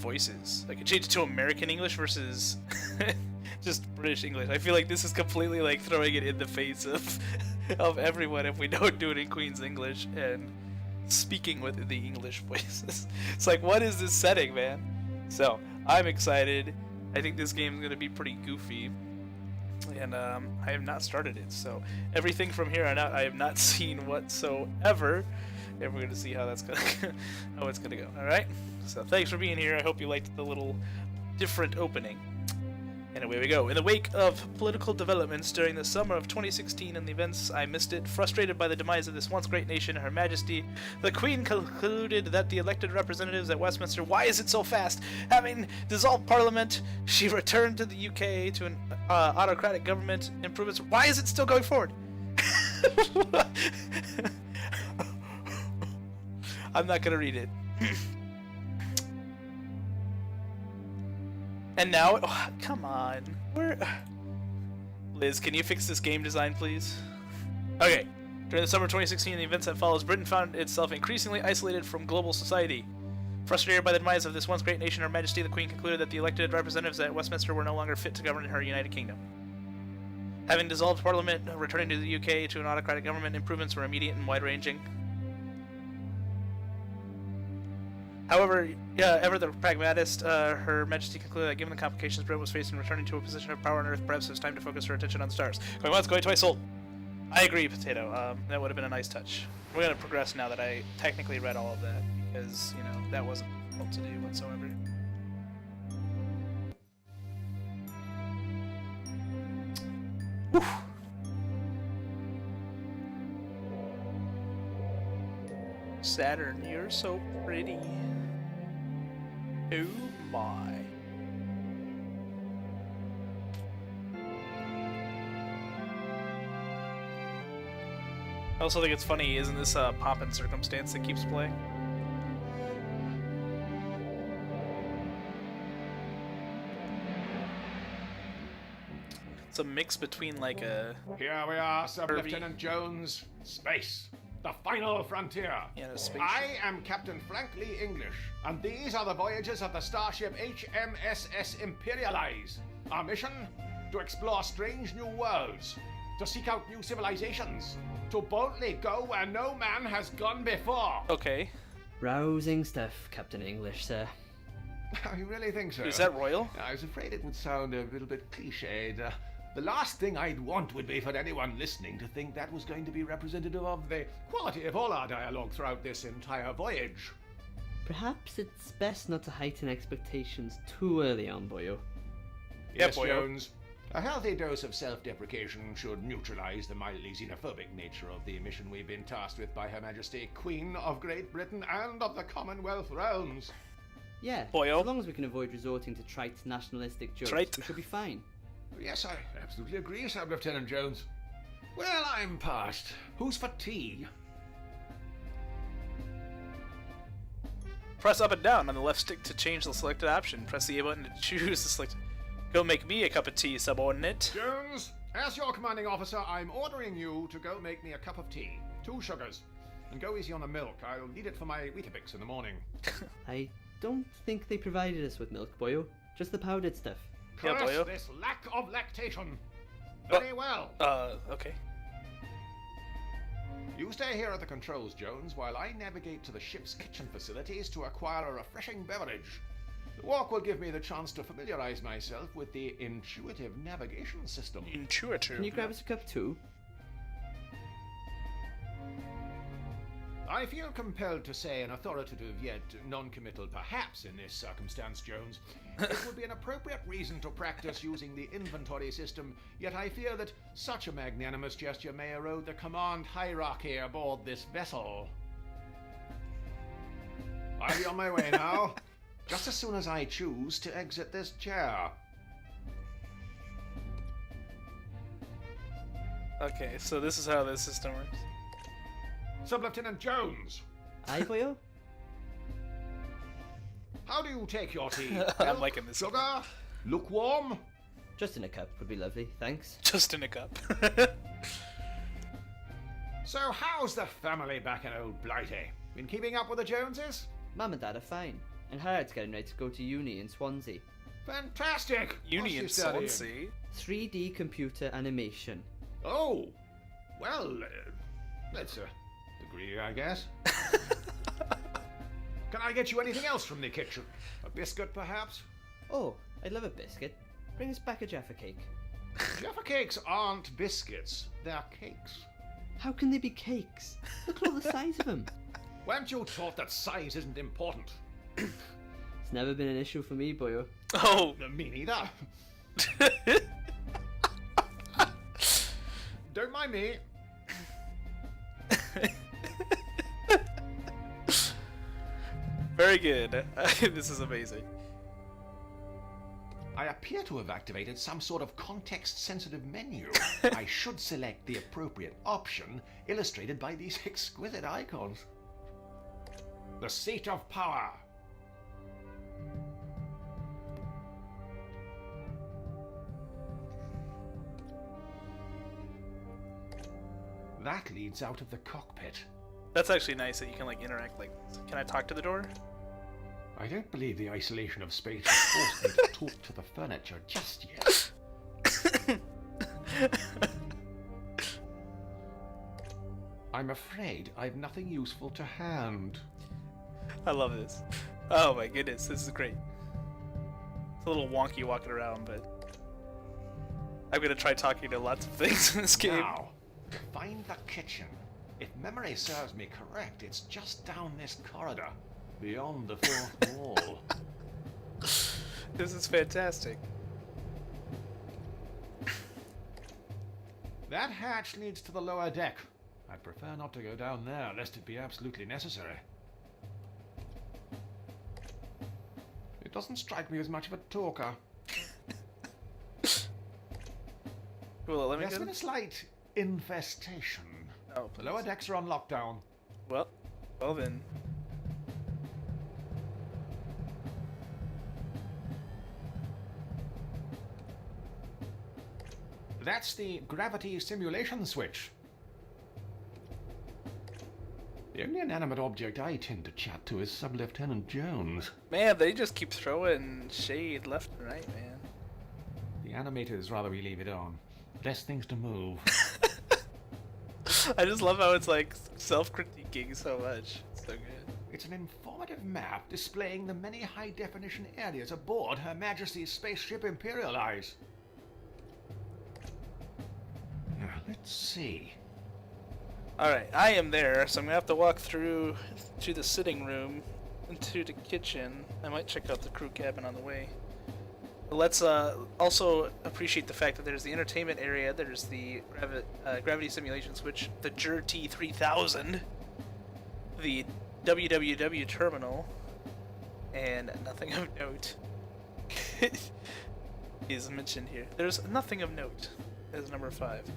voices. I could change it to American English versus just British English. I feel like this is completely like throwing it in the face of everyone if we don't do it in Queen's English and speaking with the English voices. It's like, what is this setting, man? So I'm excited. I think this game is gonna be pretty goofy, and I have not started it. So everything from here on out, I have not seen whatsoever. And we're gonna see how that's gonna how it's gonna go. All right. So thanks for being here. I hope you liked the little different opening. And away we go. In the wake of political developments during the summer of 2016 and the events I missed it, frustrated by the demise of this once great nation, Her Majesty, the Queen concluded that the elected representatives at Westminster, why is it so fast? Having dissolved Parliament, she returned to the UK to an autocratic government improvements. Why is it still going forward? I'm not gonna read it. And now, oh, come on. Liz, can you fix this game design, please? Okay. During the summer of 2016 and the events that follows, Britain found itself increasingly isolated from global society. Frustrated by the demise of this once great nation, Her Majesty the Queen concluded that the elected representatives at Westminster were no longer fit to govern her United Kingdom. Having dissolved Parliament, returning to the UK to an autocratic government, improvements were immediate and wide-ranging. However, ever the pragmatist, Her Majesty concluded that given the complications Britain was facing, returning to a position of power on Earth, perhaps it was time to focus her attention on the stars. Going once, going twice, sold. I agree, Potato. That would have been a nice touch. We're going to progress now that I technically read all of that, because, you know, that wasn't difficult to do whatsoever. Whew. Saturn, you're so pretty. Oh my. I also think it's funny, isn't this Pomp and Circumstance that keeps playing? It's a mix between like a... Here we are, Sub-Lieutenant Jones. Space. The final frontier. Yeah, no, space. I am Captain Frank Lee English, and these are the voyages of the starship HMSS Imperialize. Our mission? To explore strange new worlds, to seek out new civilizations, to boldly go where no man has gone before. Okay. Rousing stuff, Captain English, sir. I really think so. Is that royal? I was afraid it would sound a little bit cliched. The last thing I'd want would be for anyone listening to think that was going to be representative of the quality of all our dialogue throughout this entire voyage. Perhaps it's best not to heighten expectations too early on, Boyo. Yes, Boyo. Jones. A healthy dose of self-deprecation should neutralize the mildly xenophobic nature of the mission we've been tasked with by Her Majesty, Queen of Great Britain and of the Commonwealth Realms. Yeah, Boyo. as long as we can avoid resorting to trite nationalistic jokes, Trite. we should be fine. Yes, I absolutely agree, Sub-Lieutenant Jones. Well, I'm past. Who's for tea? Press up and down on the left stick to change the selected option. Press the A button to choose the selected... Go make me a cup of tea, subordinate. Jones, as your commanding officer, I'm ordering you to go make me a cup of tea. 2 sugars. And go easy on the milk. I'll need it for my Weetabix in the morning. I don't think they provided us with milk, Boyo. Just the powdered stuff. Yeah, Curse Boyo. this lack of lactation. Very well. Okay. You stay here at the controls, Jones, while I navigate to the ship's kitchen facilities to acquire a refreshing beverage. The walk will give me the chance to familiarize myself with the intuitive navigation system. Intuitive. Can you grab us a cup too? I feel compelled to say an authoritative yet non-committal perhaps in this circumstance, Jones. It would be an appropriate reason to practice using the inventory system, yet I fear that such a magnanimous gesture may erode the command hierarchy aboard this vessel. I'll be on my way now, just as soon as I choose to exit this chair. Okay, so this is how this system works. Sub-Lieutenant Jones, Aye, Boyo? how do you take your tea? I'm Milk, liking this. Sugar? Lukewarm? Just in a cup would be lovely, thanks. Just in a cup. So how's the family back in old Blighty? Been keeping up with the Joneses? Mum and Dad are fine. and Harrod's getting ready to go to uni in Swansea. Fantastic! Uni in What's he studying? Swansea. 3D computer animation. Oh, well, that's a degree, I guess. Can I get you anything else from the kitchen? A biscuit, perhaps? Oh, I'd love a biscuit. Bring us back a Jaffa cake. Jaffa cakes aren't biscuits, they're cakes. How can they be cakes? Look at all the size of them. Weren't you taught that size isn't important? It's never been an issue for me, boyo. Oh. Me neither. Don't mind me. Very good. This is amazing. I appear to have activated some sort of context-sensitive menu. I should select the appropriate option, illustrated by these exquisite icons. The seat of power. That leads out of the cockpit. That's actually nice that you can like interact like this. Can I talk to the door? I don't believe the isolation of space has forced me to talk to the furniture just yet. I'm afraid I've nothing useful to hand. I love this. Oh my goodness, this is great. It's a little wonky walking around, but I'm gonna try talking to lots of things in this game. Now, find the kitchen. If memory serves me correct, it's just down this corridor, beyond the fourth wall. This is fantastic. That hatch leads to the lower deck. I'd prefer not to go down there, lest it be absolutely necessary. It doesn't strike me as much of a talker. Cool, let me There's go. been a slight infestation. Oh, The lower decks are on lockdown. well then. That's the gravity simulation switch. The only inanimate object I tend to chat to is Sub-Lieutenant Jones. Man, they just keep throwing shade left and right, man. The animators rather we leave it on. Less things to move. I just love how it's like self-critiquing so much. It's so good. It's an informative map displaying the many high-definition areas aboard Her Majesty's spaceship Imperial Eyes. Now, let's see. Alright, I am there, so I'm gonna have to walk through to the sitting room, into the kitchen. I might check out the crew cabin on the way. But let's also appreciate the fact that there's the entertainment area, there's the gravity simulation switch, the JUR T3000, the www terminal, and nothing of note is mentioned here. There's nothing of note as number 5.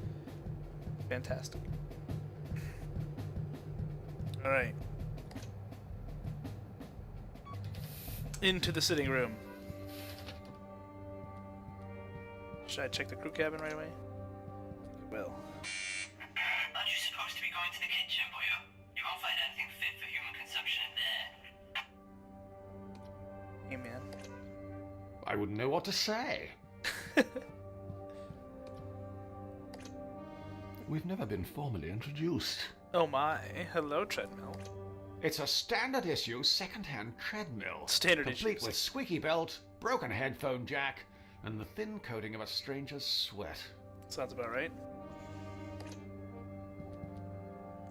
Fantastic. Alright. Into the sitting room. Should I check the crew cabin right away? Well. Aren't you supposed to be going to the kitchen, boyo? You won't find anything fit for human consumption in there. Hey, man. I wouldn't know what to say. We've never been formally introduced. Oh my. Hello, treadmill. It's a standard issue second-hand treadmill. Standard issue. Complete with squeaky belt, broken headphone jack, and the thin coating of a stranger's sweat. Sounds about right.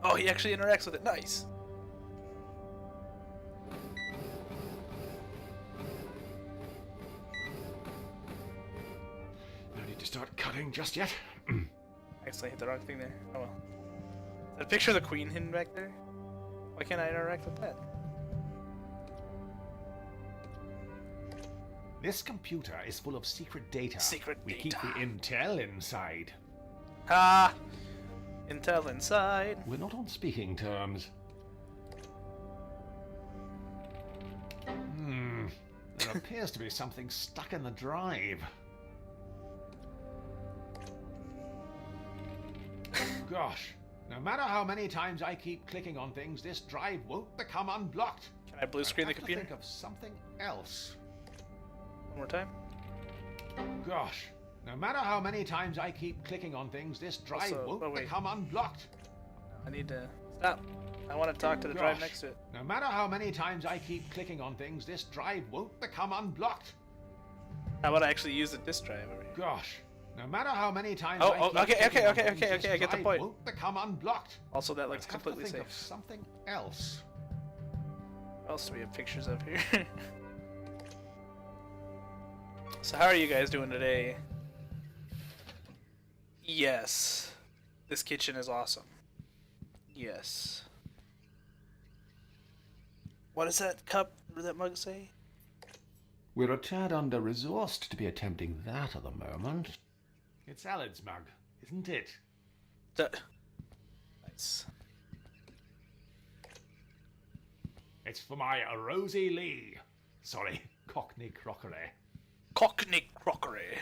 Oh, he actually interacts with it. Nice. No need to start cutting just yet. I accidentally hit the wrong thing there. Oh well. Is that a picture of the queen hidden back there? Why can't I interact with that? This computer is full of secret data. Secret we data. keep the intel inside. Ah! Intel inside. We're not on speaking terms. There appears to be something stuck in the drive. Gosh, no matter how many times I keep clicking on things, this drive won't become unblocked. Can Can I blue screen the Have to computer? think of something else. One more time? Gosh, no matter how many times I keep clicking on things, this drive Also- won't oh, wait. become unblocked. I need to stop. I want to talk to the drive Gosh, next to it. no matter how many times I keep clicking on things, this drive won't become unblocked. How about I actually use the disk drive over here? Gosh, no matter how many times Oh, I oh, keep okay, clicking okay, on okay, things, okay, this okay, I get the drive point. won't become unblocked. Also, that looks I'll have completely to think safe. of something else. What else do we have pictures of here? So how are you guys doing today? Yes. This kitchen is awesome. Yes. What does that cup or that mug say? We're a tad under-resourced to be attempting that at the moment. It's Alan's mug, isn't it? Nice. It's for my Rosie Lee. Sorry, Cockney crockery. Cockney crockery.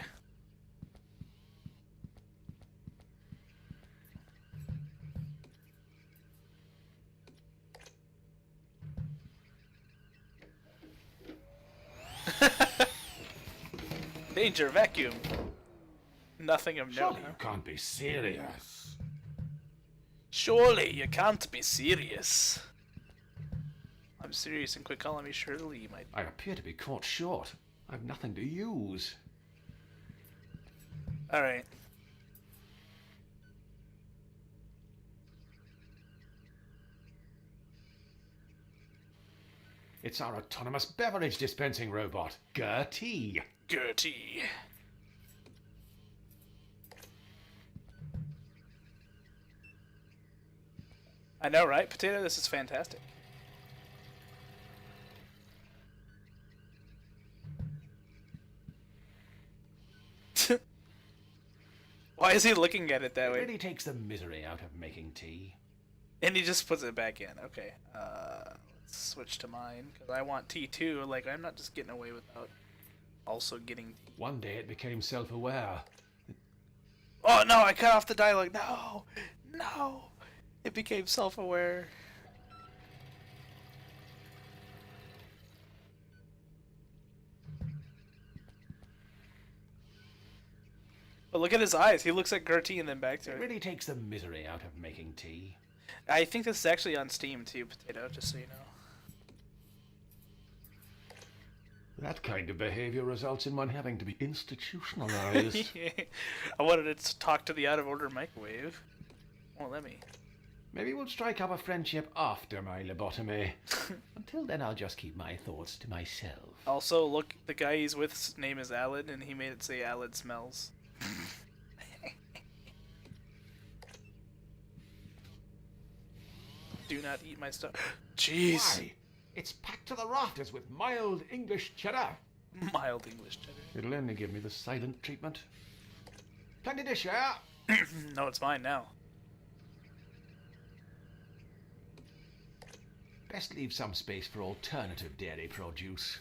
Danger vacuum. Nothing of note. Surely Huh? you can't be serious. Surely you can't be serious. I'm serious and quit calling me Shirley, my. I appear to be caught short. I've nothing to use. Alright. It's our autonomous beverage dispensing robot, Gertie. Gertie. I know, right? Potato, this is fantastic. Why is he looking at it that It way? really takes the misery out of making tea. And he just puts it back in. Okay. Let's switch to mine because I want tea too. Like I'm not just getting away without also getting tea. One day it became self-aware. Oh no! I cut off the dialogue. No, no. It became self-aware. But look at his eyes. He looks at Gertie and then back to It it. really takes the misery out of making tea. I think this is actually on Steam too, Potato. Just so you know. That kind of behavior results in one having to be institutionalized. I wanted to talk to the out-of-order microwave. Won't let me. Maybe we'll strike up a friendship after my lobotomy. Until then, I'll just keep my thoughts to myself. Also, look, the guy he's with's name is Alad, and he made it say Alad smells. Do not eat my stuff. Jeez. Why? It's packed to the rafters with mild English cheddar. Mild English cheddar. It'll only give me the silent treatment. Plenty to share. No, it's mine now. Best leave some space for alternative dairy produce.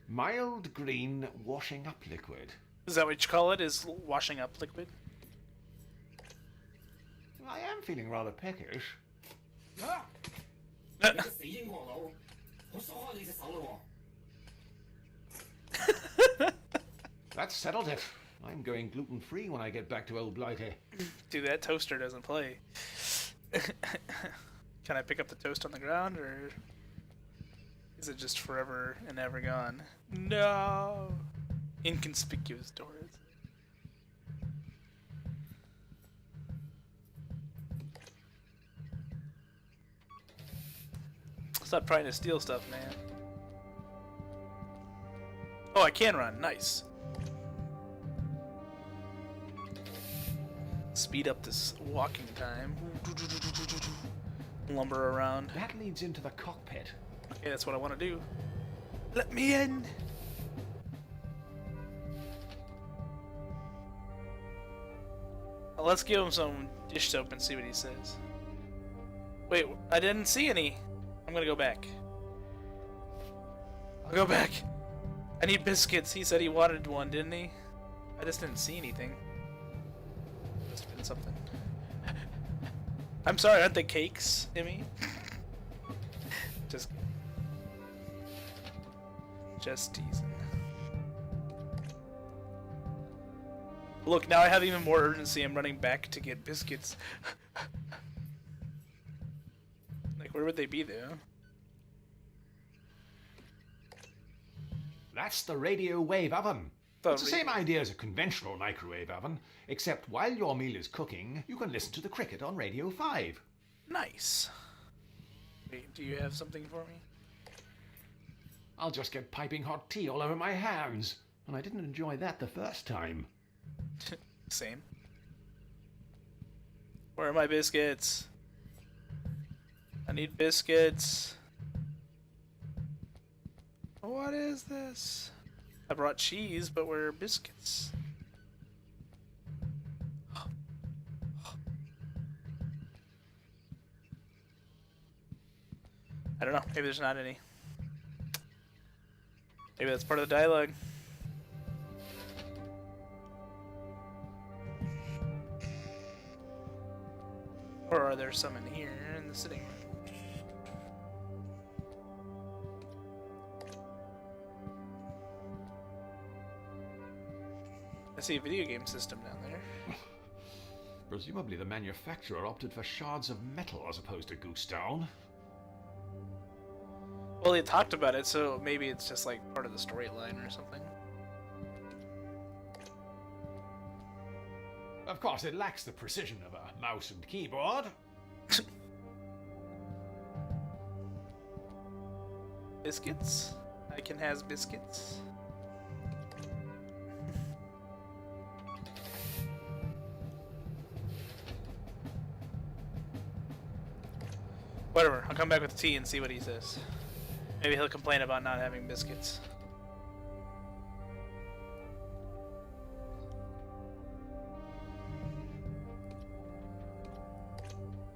Mild green washing up liquid. Is that what you call it? Is washing up liquid? I am feeling rather peckish. 啊！你個死英國佬，我鎖開你隻手咯 That settled it. I'm going gluten-free when I get back to old Blighty. Dude, that toaster doesn't play. Can I pick up the toast on the ground, or is it just forever and ever gone? No! Inconspicuous doors. Stop trying to steal stuff, man. Oh, I can run. Nice. Speed up this walking time. Lumber around. That leads into the cockpit. Okay, that's what I want to do. Let me in! Well, let's give him some dish soap and see what he says. Wait, I didn't see any. I'm gonna go back. I'll go back. I need biscuits. He said he wanted one, didn't he? I just didn't see anything. Just said something. I'm sorry, aren't they cakes, Emmy? Just teasing. Look, now I have even more urgency. I'm running back to get biscuits. Like, where would they be, though? That's the radio wave oven. It's the same idea as a conventional microwave oven, except while your meal is cooking, you can listen to the cricket on Radio 5. Nice. Wait, do you have something for me? I'll just get piping hot tea all over my hands, and I didn't enjoy that the first time. Same. Where are my biscuits? I need biscuits. What is this? I brought cheese, but where are biscuits? I don't know. Maybe there's not any. Maybe that's part of the dialogue. Or are there some in here in the sitting room? I see a video game system down there. Presumably the manufacturer opted for shards of metal as opposed to goose down. Well, they talked about it, so maybe it's just like part of the storyline or something. Of course, it lacks the precision of a mouse and keyboard. Biscuits? I can has biscuits. Whatever, I'll come back with the tea and see what he says. Maybe he'll complain about not having biscuits.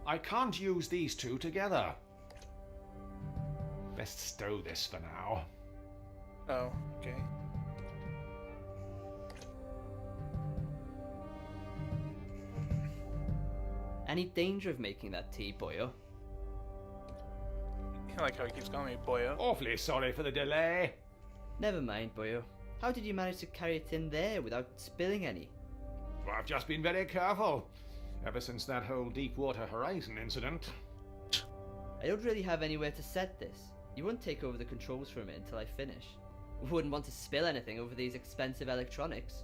I can't use these two together. Best stow this for now. Oh, okay. Any danger of making that tea, boyo? I like how he keeps calling me boyo. Awfully sorry for the delay. Never mind, boyo. How did you manage to carry it in there without spilling any? Well, I've just been very careful. Ever since that whole Deepwater Horizon incident. I don't really have anywhere to set this. You won't take over the controls from it until I finish. Wouldn't want to spill anything over these expensive electronics.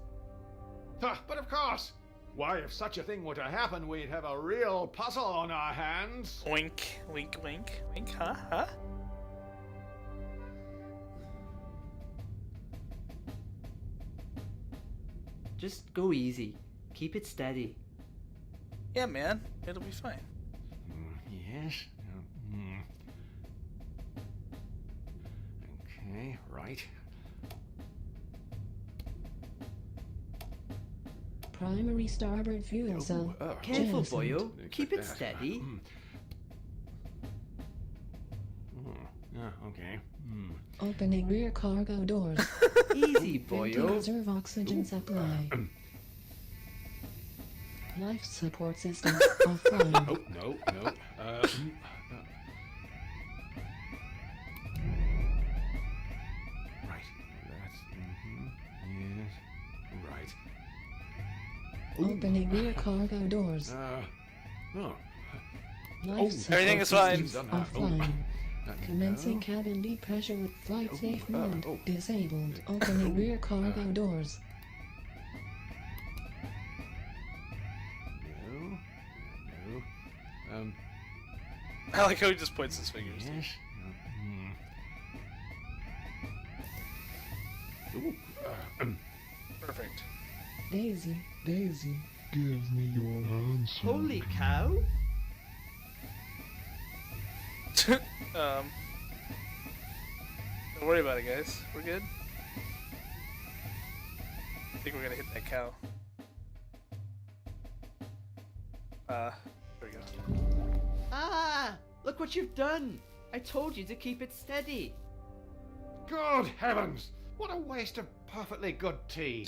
But of course. Why, if such a thing were to happen, we'd have a real puzzle on our hands. Wink, wink, wink, wink, huh? Huh? Just go easy. Keep it steady. Yeah, man. It'll be fine. Yes. Okay, right. Primary starboard fuel cell. Careful, Jameson. boyo. Keep it Like that. steady. Okay. Opening rear cargo doors. Easy, Vent to boyo. preserve oxygen supply. Life support system offline. Oh, no. Right. That's. Yes. Right. Opening rear cargo doors. Oh. Life support Everything is fine. systems offline. Commencing cabin deep pressure with flight safe mode. Disabled. Opening rear cargo doors. No. I like how he just points his fingers. Yes. Ooh. Perfect. Daisy. Daisy, give me your answer. Holy cow! Don't worry about it, guys. We're good. I think we're gonna hit that cow. There we go. Ah! Look what you've done! I told you to keep it steady. Good heavens! What a waste of perfectly good tea.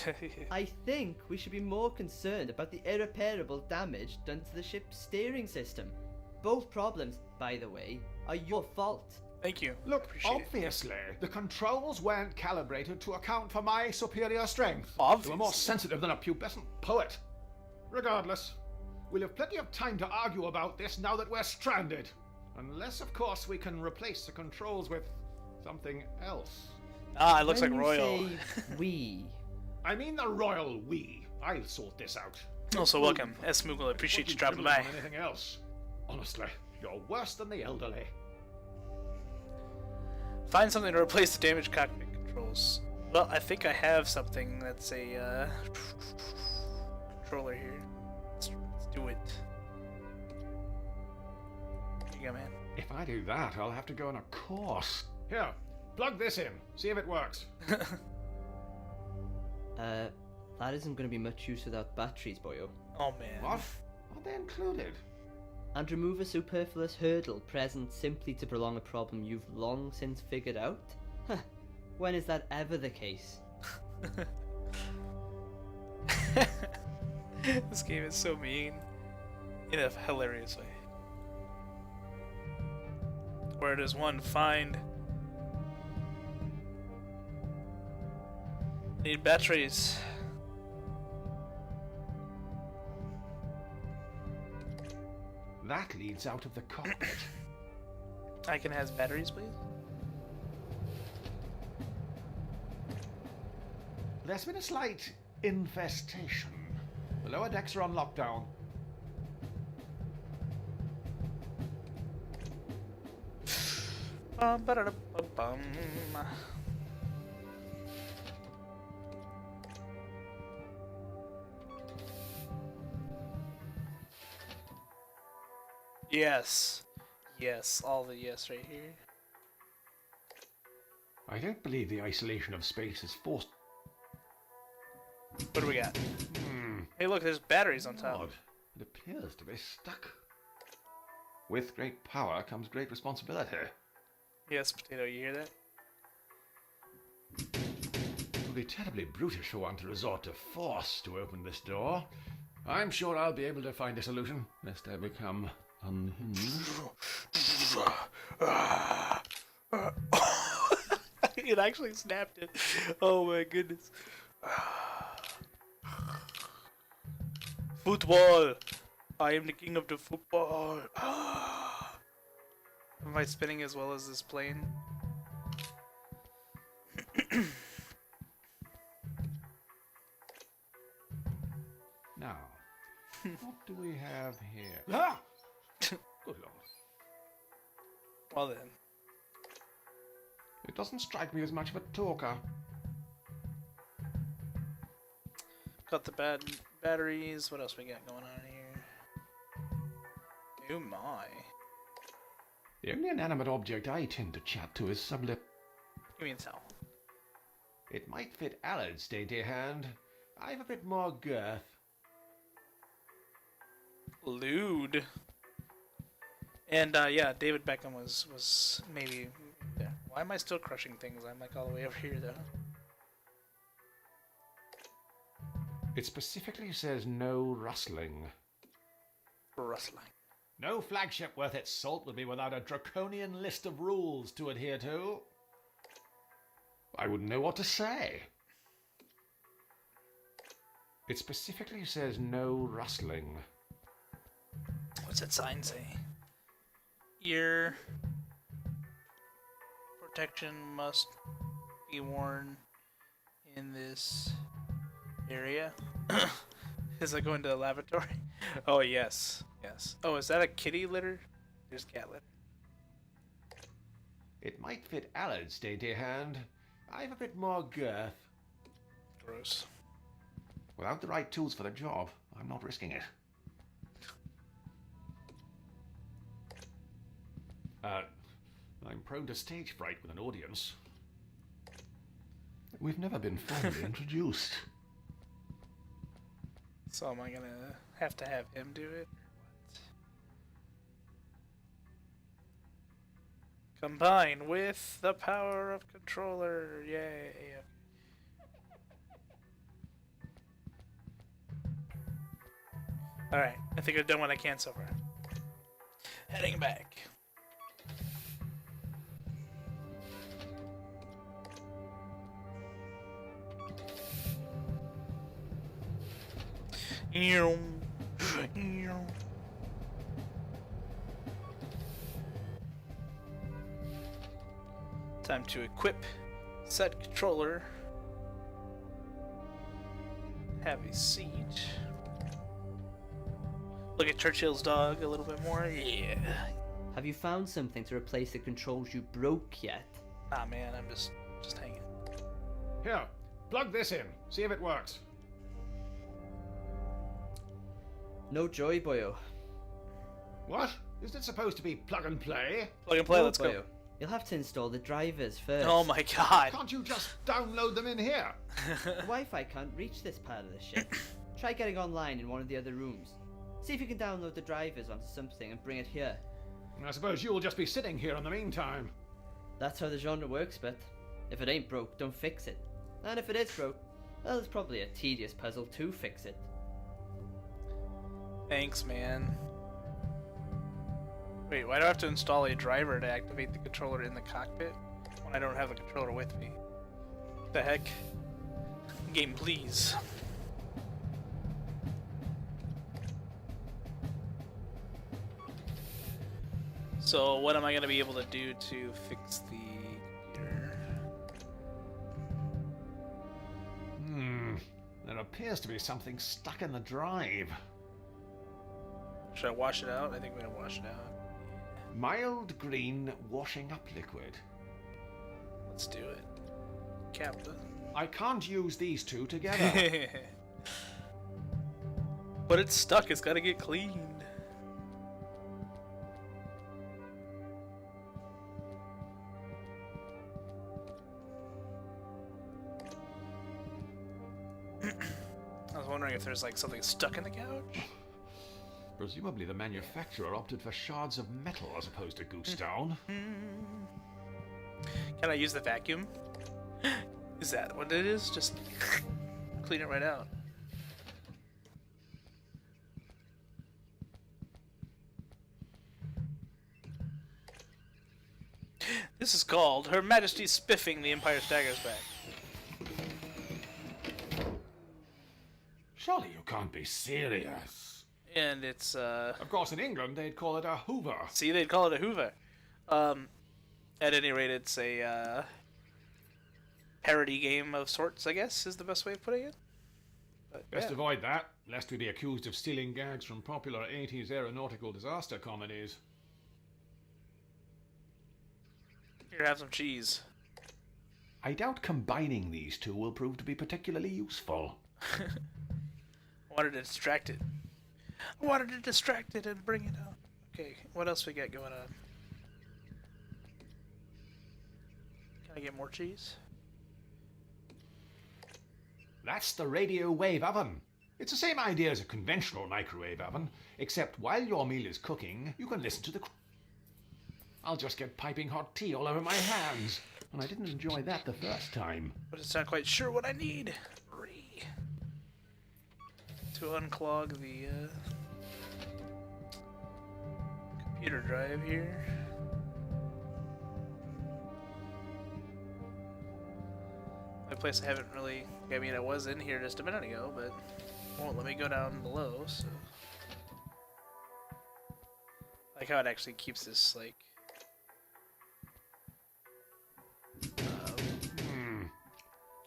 I think we should be more concerned about the irreparable damage done to the ship's steering system. Both problems, by the way, are your fault. Thank you. Look, Appreciate it. obviously, the controls weren't calibrated to account for my superior strength. Obviously. They were more sensitive than a pubescent poet. Regardless, we'll have plenty of time to argue about this now that we're stranded. Unless, of course, we can replace the controls with something else. Ah, it looks When like you royal. say we, I mean the royal we. I'll sort this out. Also, welcome, S. Moogle. I appreciate you dropping by. Anything else? Honestly, you're worse than the elderly. Find something to replace the damaged cockpit controls. Well, I think I have something that's a controller here. Let's do it. Here you go, man. If I do that, I'll have to go on a course. Here, plug this in. See if it works. that isn't going to be much use without batteries, boyo. Oh man. What? Are they included? And remove a superfluous hurdle present simply to prolong a problem you've long since figured out? Huh. When is that ever the case? This game is so mean. In a hilarious way. Where does one find? Need batteries. That leads out of the cockpit. Icon has batteries, please. There's been a slight infestation. The lower decks are on lockdown. Bum, ba-da-da, bum. Yes. Yes, all the yes right here. I don't believe the isolation of space is forced. What do we got? Hey, look, there's batteries on top. Odd. It appears to be stuck. With great power comes great responsibility. Yes, Potato, you hear that? It would be terribly brutish for one to resort to force to open this door. I'm sure I'll be able to find a solution, lest I become unhinged. It actually snapped it. Oh my goodness. Football! I am the king of the football. Am I spinning as well as this plane? Now, what do we have here? Ah! Good lord. Well then. It doesn't strike me as much of a talker. Got the batteries. What else we got going on here? Oh my. The only inanimate object I tend to chat to is sublip. Give me a towel. It might fit Allard's dainty hand. I've a bit more girth. Lewd. And yeah, David Beckham was maybe there. Why am I still crushing things? I'm like all the way over here though. It specifically says no rustling. Rustling. No flagship worth its salt would be without a draconian list of rules to adhere to. I wouldn't know what to say. It specifically says no rustling. What's that sign say? Ear protection must be worn in this area. Is that going to the lavatory? Oh yes, yes. Oh, is that a kitty litter? There's cat litter. It might fit Allard's dainty hand. I've a bit more girth. Gross. Without the right tools for the job, I'm not risking it. I'm prone to stage fright with an audience. We've never been formally introduced. So am I gonna have to have him do it? Combine with the power of controller. Yay. Alright, I think I've done what I can so far. Heading back. Time to equip set controller. Have a seat. Look at Churchill's dog a little bit more. Yeah. Have you found something to replace the controls you broke yet? Nah, man, I'm just hanging. Here, plug this in. See if it works. No joy, boyo. What? Isn't it supposed to be plug and play? Plug and play, No, let's go. boyo. You'll have to install the drivers first. Oh my god. Can't you just download them in here? The Wi-Fi can't reach this part of the ship. Try getting online in one of the other rooms. See if you can download the drivers onto something and bring it here. I suppose you'll just be sitting here in the meantime. That's how the genre works, but if it ain't broke, don't fix it. And if it is broke, well, it's probably a tedious puzzle to fix it. Thanks, man. Wait, why do I have to install a driver to activate the controller in the cockpit when I don't have the controller with me? What the heck? Game, please. So, what am I going to be able to do to fix the computer? There appears to be something stuck in the drive. Should I wash it out? I think we're going to wash it out. Mild green washing up liquid. Let's do it. Captain. I can't use these two together. But it's stuck, it's gotta get cleaned. I was wondering if there's like something stuck in the couch. Presumably the manufacturer opted for shards of metal as opposed to goose down. Can I use the vacuum? Is that what it is? Just clean it right out. This is called Her Majesty Spiffing the Empire Staggers Back. Surely you can't be serious. And it's, Of course, in England, they'd call it a Hoover. see, they'd call it a Hoover. At any rate, it's a, parody game of sorts, I guess, is the best way of putting it. But, Best yeah. avoid that, lest we be accused of stealing gags from popular 80s aeronautical disaster comedies. Here, have some cheese. I doubt combining these two will prove to be particularly useful. I wanted to distract it. I wanted to distract it and bring it out. Okay, what else we got going on? Can I get more cheese? That's the radio wave oven. It's the same idea as a conventional microwave oven, except while your meal is cooking, you can listen to the... I'll just get piping hot tea all over my hands, and I didn't enjoy that the first time. But it's not quite sure what I need. To unclog the computer drive here. A place I haven't really... I mean, I was in here just a minute ago, but won't let me go down below, so... Like how it actually keeps this, like...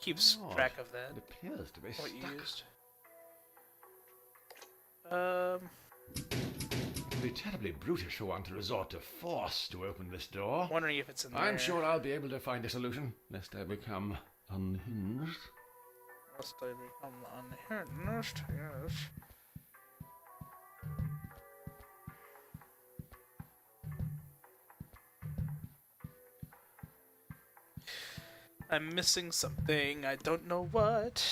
keeps track of that. It appears to be What you stuck. used. It'd be terribly brutish for one to resort to force to open this door. Wondering if it's in there. I'm sure I'll be able to find a solution, lest I become unhinged. Must I become unhinged? Yes. I'm missing something. I don't know what.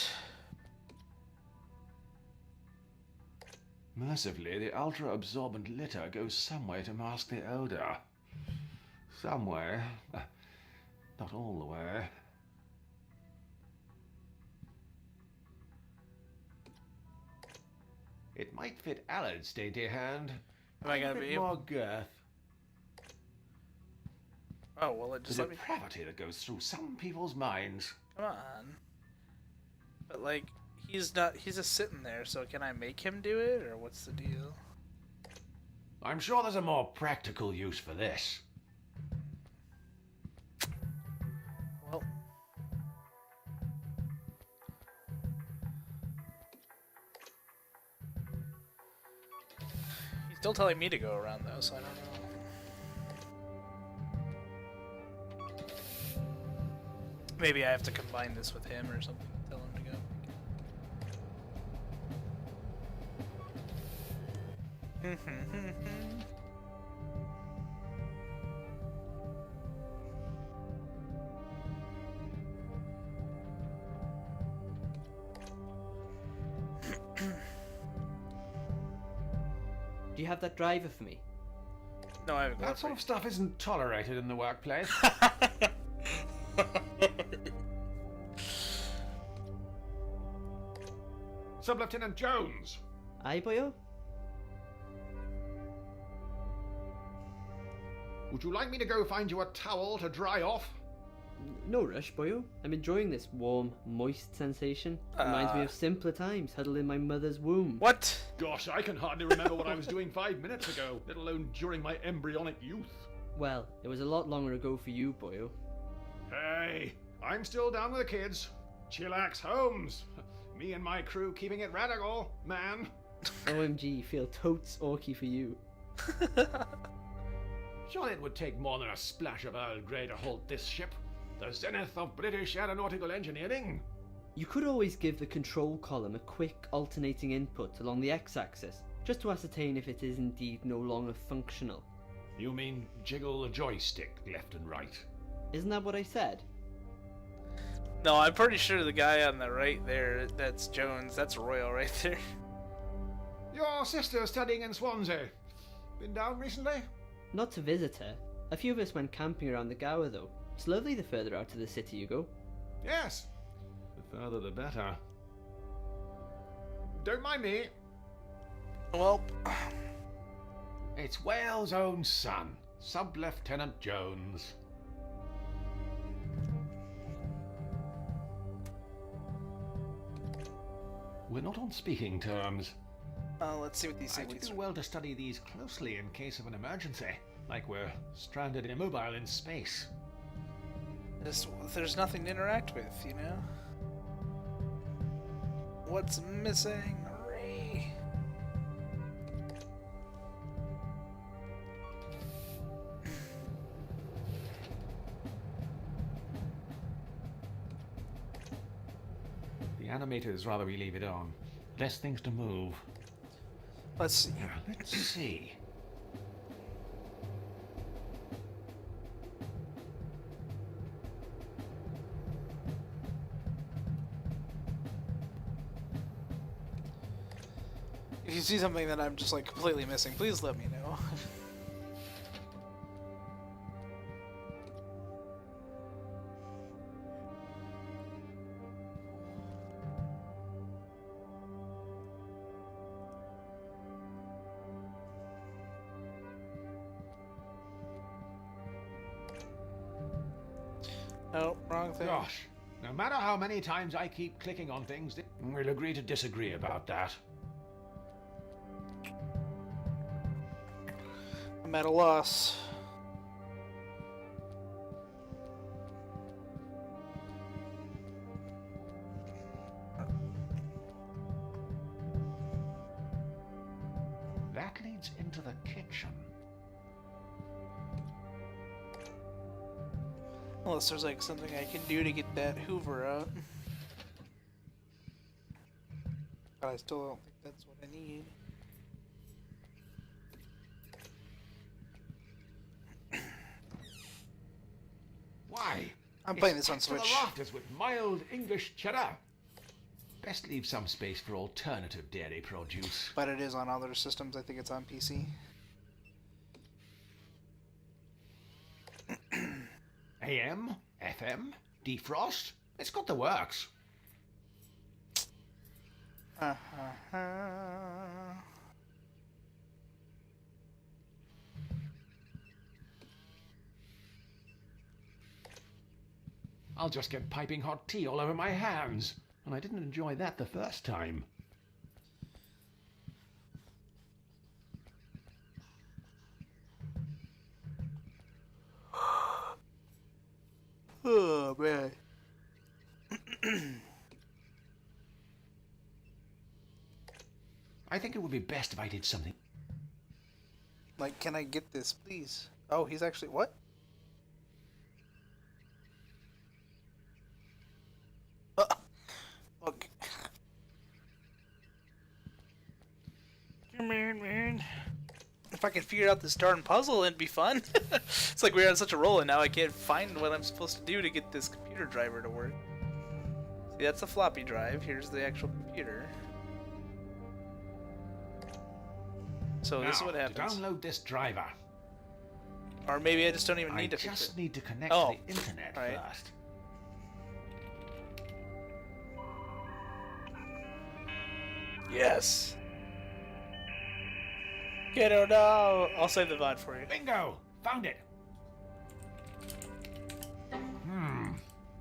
Mercifully, the ultra-absorbent litter goes some way to mask the odor. Some way. Not all the way. It might fit Allard's dainty hand. Am I A gonna bit be? more girth. Oh well, it just The let me. depravity that goes through some people's minds. Come on. But like, he's not. He's just sitting there. So can I make him do it, or what's the deal? I'm sure there's a more practical use for this. Well. He's still telling me to go around though, so I don't know. Maybe I have to combine this with him or something. Tell him to go. Do you have that driver for me? No, I haven't. That sort of stuff isn't tolerated in the workplace. Sub-Lieutenant Jones! Aye, boyo? Would you like me to go find you a towel to dry off? No rush, boyo. I'm enjoying this warm, moist sensation. Reminds me of simpler times, huddled in my mother's womb. What? Gosh, I can hardly remember what I was doing 5 minutes ago, let alone during my embryonic youth. Well, it was a lot longer ago for you, boyo. Hey, I'm still down with the kids. Chillax Holmes. Me and my crew keeping it radical, man. OMG, feel totes orky for you. Surely it would take more than a splash of Earl Grey to halt this ship. The zenith of British aeronautical engineering. You could always give the control column a quick alternating input along the x-axis, just to ascertain if it is indeed no longer functional. You mean jiggle the joystick left and right? Isn't that what I said? No, I'm pretty sure the guy on the right there, that's Jones. That's Royal right there. Your sister studying in Swansea. Been down recently? Not to visit her. A few of us went camping around the Gower though. It's lovely the further out of the city you go. Yes. The further the better. Don't mind me. Well, It's Wales' own son, Sub-Lieutenant Jones. We're not on speaking terms. let's see what these I would safeties do are. well to study these closely in case of an emergency, like we're stranded immobile in space. There's nothing to interact with, you know? What's missing? Ray. The animators rather we leave it on. Less things to move. Let's see. Now, let's see. If you see something that I'm just like completely missing, please let me know. Oh, wrong thing. Gosh, no matter how many times I keep clicking on things, we'll agree to disagree about that. I'm at a loss. That leads into the kitchen. Unless there's like something I can do to get that Hoover out. But I still don't think that's what I need. Why? I'm playing It's this on packed to the Switch. rafters with mild English cheddar. Best leave some space for alternative dairy produce. But it is on other systems. I think it's on PC. AM, FM, defrost. It's got the works. Uh-huh. I'll just get piping hot tea all over my hands. And I didn't enjoy that the first time. Oh, man. I think it would be best if I did something. Like, can I get this, please? Oh, he's actually... What? Okay. Come here, man. If I can figure out this darn puzzle, it'd be fun. It's like we're on such a roll, and now I can't find what I'm supposed to do to get this computer driver to work. See, that's the floppy drive. Here's the actual computer. So this is what happens. To download this driver, Or maybe I just don't even need to I fix just it. need to connect Oh, to the internet right. first. Yes. Get it now. I'll save the VOD for you. Bingo! Found it!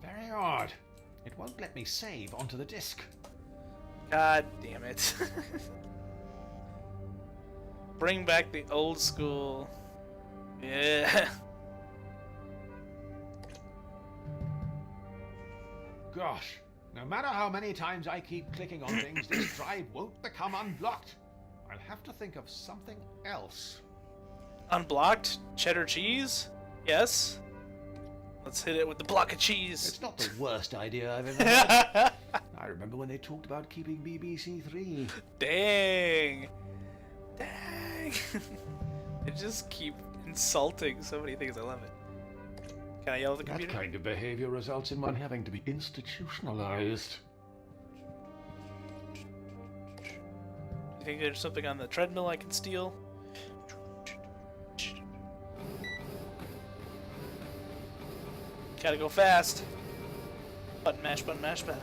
Very odd. It won't let me save onto the disk. God damn it. Bring back the old school. Yeah. Gosh, no matter how many times I keep clicking on things, this drive won't become unblocked. I'll have to think of something else. Unblocked? Cheddar cheese? Yes. Let's hit it with the block of cheese. It's not the worst idea I've ever had. I remember when they talked about keeping BBC Three. Dang. Dang. They just keep insulting so many things. I love it. Can I yell at the That computer? kind of behavior results in one having to be institutionalized. You think there's something on the treadmill I can steal? Gotta go fast. Button mash, button mash, button.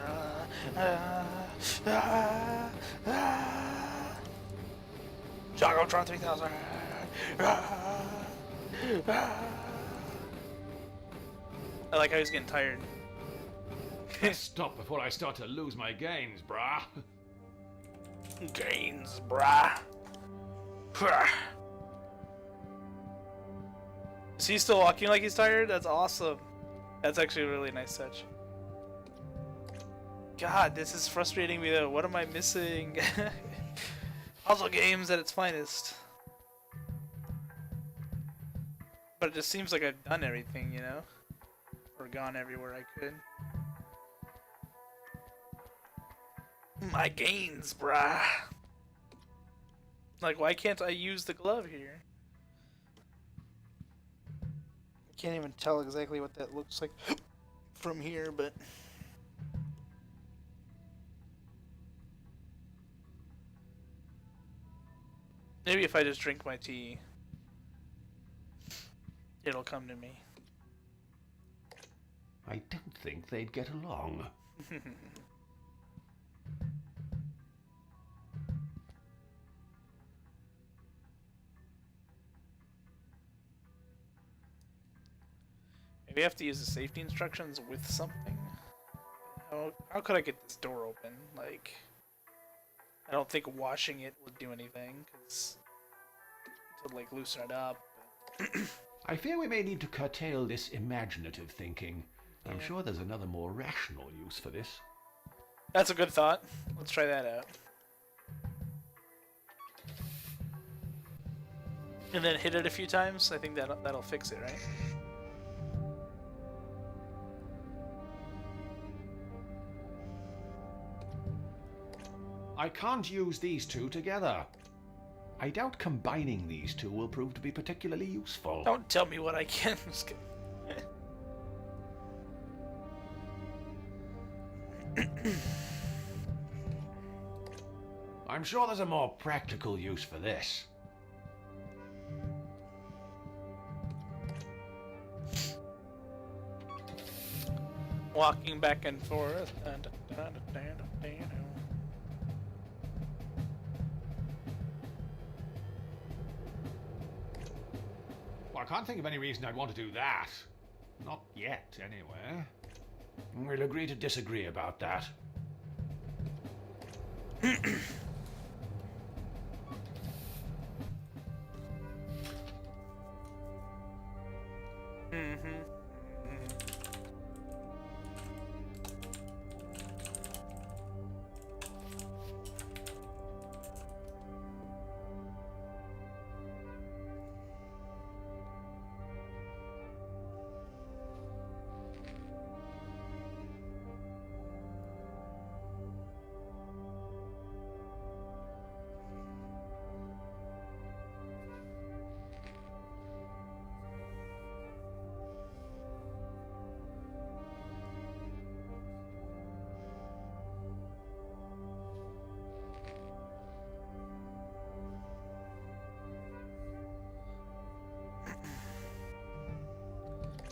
Jogotron 3000. I like how he's getting tired. Stop before I start to lose my gains, brah. Gains, brah. Is he still walking like he's tired? That's awesome. That's actually a really nice touch. God, this is frustrating me though. What am I missing? Puzzle games at its finest. But it just seems like I've done everything, you know? Or gone everywhere I could. My gains, brah. Like, why can't I use the glove here? I can't even tell exactly what that looks like from here, but... Maybe if I just drink my tea, it'll come to me. I don't think they'd get along. Maybe I have to use the safety instructions with something. How could I get this door open? Like, I don't think washing it would do anything, because to like loosen it up. I fear we may need to curtail this imaginative thinking. I'm sure there's another more rational use for this. That's a good thought. Let's try that out. And then hit it a few times. I think that'll fix it, right? I can't use these two together. I doubt combining these two will prove to be particularly useful. Don't tell me what I can. Just kidding. I'm sure there's a more practical use for this. Walking back and forth. Well, I can't think of any reason I'd want to do that. Not yet, anyway. We'll agree to disagree about that.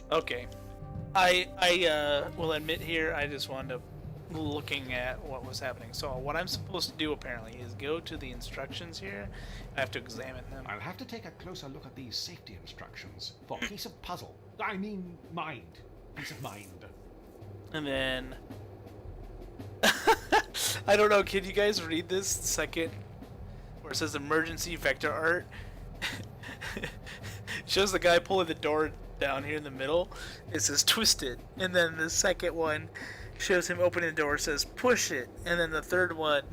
Okay. I will admit here, I just wound up looking at what was happening. So what I'm supposed to do apparently is go to the instructions here. I have to examine them. I'll have to take a closer look at these safety instructions for piece of puzzle. I mean, mind. Piece of mind. And then I don't know, can you guys read this second where it says emergency vector art? Shows the guy pulling the door down here in the middle. It says twist it. And then the second one shows him opening the door, it says push it. And then the third one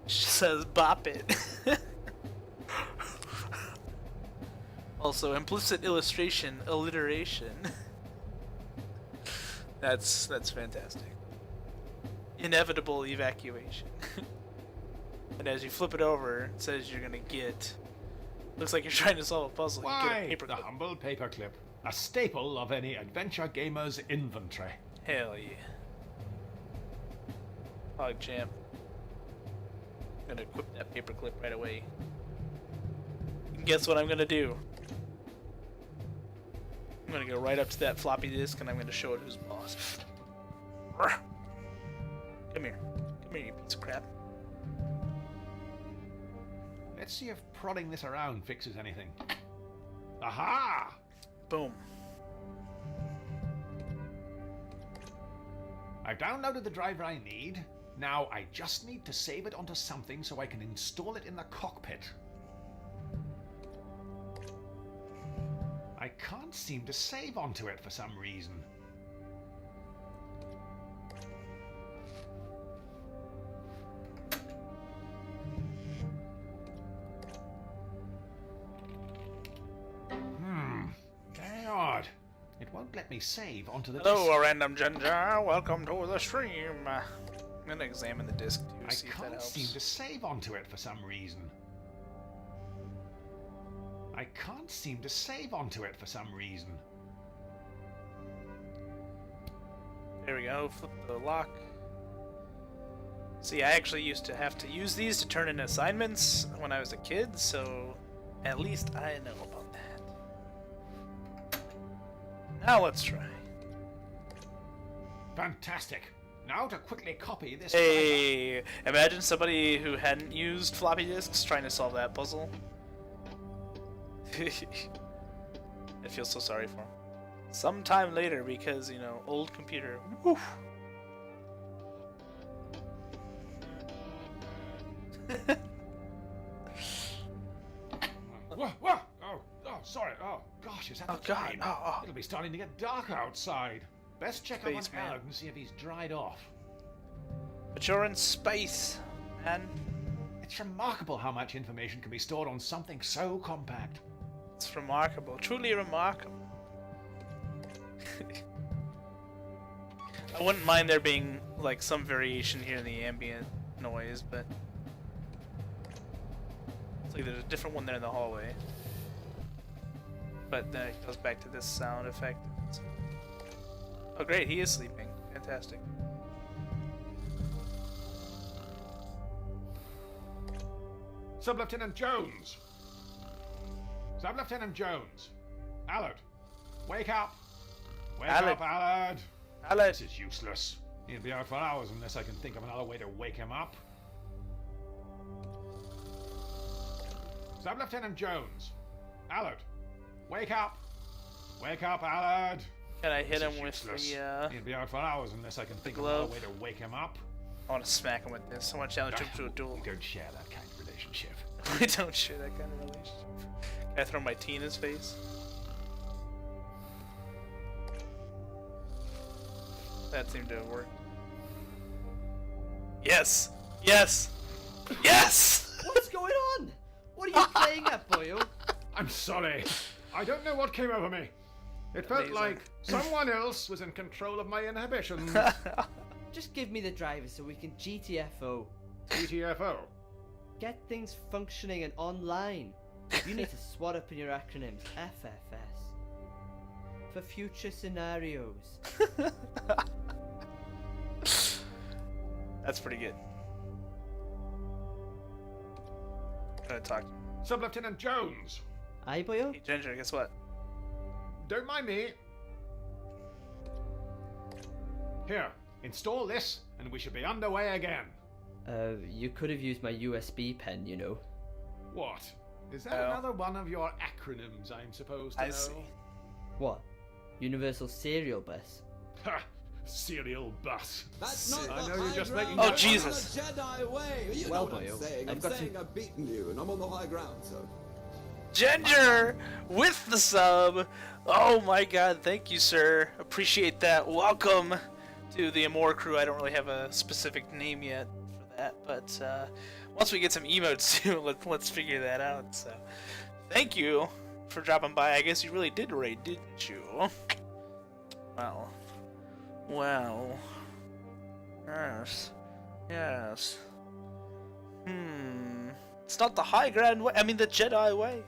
says bop it. Also, implicit illustration, alliteration. That's fantastic. Inevitable evacuation. And as you flip it over, it says you're gonna get. Looks like you're trying to solve a puzzle. You get a Why, paper the clip. humble paperclip. A staple of any adventure gamer's inventory. Hell yeah. Hog champ. I'm gonna equip that paperclip right away. And guess what I'm gonna do? I'm gonna go right up to that floppy disk and I'm gonna show it who's boss. Come here. Come here, you piece of crap. Let's see if prodding this around fixes anything. Aha! Boom. I've downloaded the driver I need. Now I just need to save it onto something so I can install it in the cockpit. I can't seem to save onto it for some reason. Very odd. It won't let me save onto the Hello, disk. random ginger. Welcome to the stream. I'm gonna examine the disk too, I see if that can't helps. seem to save onto it for some reason. I can't seem to save onto it for some reason. There we go. Flip the lock. See, I actually used to have to use these to turn in assignments when I was a kid, so at least I know about that. Now let's try. Fantastic. Now to quickly copy this driver. Hey, imagine somebody who hadn't used floppy disks trying to solve that puzzle. I feel so sorry for him. Sometime later, because, you know, old computer. Woof. Whoa. Oh, sorry. Oh, gosh, is that Oh, the God, time? oh. It'll be starting to get dark outside. Best check up on Spaceman. Alec and see if he's dried off. But you're in space, man. It's remarkable how much information can be stored on something so compact. It's remarkable. Truly remarkable. I wouldn't mind there being, like, some variation here in the ambient noise, but... It's like there's a different one there in the hallway. But then it goes back to this sound effect. Oh great, he is sleeping. Fantastic. Sub-Lieutenant Jones! Sub-Lieutenant Jones! Allard! Wake up! Wake Allard. up, Allard! Allard. This is useless. He'll be out for hours unless I can think of another way to wake him up. Sub-Lieutenant Jones! Allard! Wake up! Wake up, Allard! Can I hit This him is with useless. the, He'll be out for hours unless I can think of glove. another way to wake him up. I want to smack him with this. I want to challenge him to a duel. We don't share that kind of relationship. We don't share that kind of relationship. Can I throw my tea in his face? That seemed to have worked. Yes! Yes! Yes! What's going on? What are you playing at, boyo? I'm sorry. I don't know what came over me. It felt Amazing. like someone else was in control of my inhibitions. Just give me the driver so we can GTFO. GTFO. Get things functioning and online. You need to swat up in your acronyms. FFS. For future scenarios. That's pretty good. I'm gonna talk. Sub-Lieutenant Jones. Aye, boyo? Hey, Ginger, guess what? Don't mind me. Here, install this, and we should be underway again. You could have used my USB pen, you know. What? Is that Oh. another one of your acronyms I'm supposed to I know? see. What? Universal Serial Bus? Ha! Serial bus. That's not I the know you're high just ground. making Oh, I'm Jesus. on the Jedi way. You Well, know what boyo, I'm saying. I've I'm got saying to- I've beaten you, and I'm on the high ground, so. Ginger with the sub. Oh my god, thank you, sir. Appreciate that. Welcome to the Amore crew. I don't really have a specific name yet for that, but once we get some emotes too, let's figure that out. So, thank you for dropping by. I guess you really did raid, didn't you? Well. Yes. Yes. It's not the high ground way. I mean the Jedi way.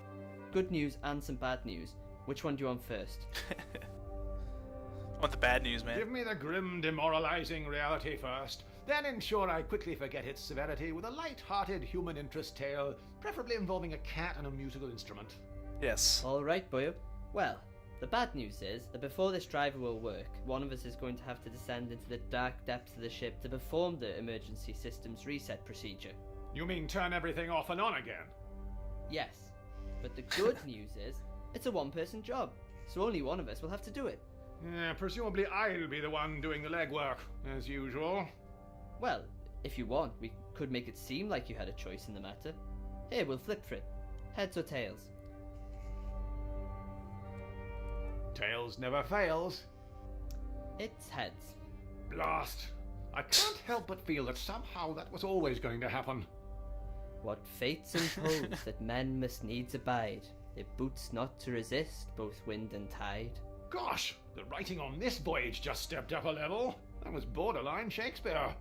Good news and some bad news. Which one do you want first? I want the bad news, man. Give me the grim, demoralizing reality first, then ensure I quickly forget its severity with a light-hearted human interest tale, preferably involving a cat and a musical instrument. Yes. Alright, boyo. Well, the bad news is that before this driver will work, one of us is going to have to descend into the dark depths of the ship to perform the emergency systems reset procedure. You mean turn everything off and on again? Yes. But the good news is, it's a one-person job, so only one of us will have to do it. Presumably I'll be the one doing the legwork, as usual. Well, if you want, we could make it seem like you had a choice in the matter. Here, we'll flip for it. Heads or tails? Tails never fails. It's heads. Blast. I can't help but feel that somehow that was always going to happen. What fates impose that men must needs abide, it boots not to resist both wind and tide. Gosh, the writing on this voyage just stepped up a level. That was borderline Shakespeare.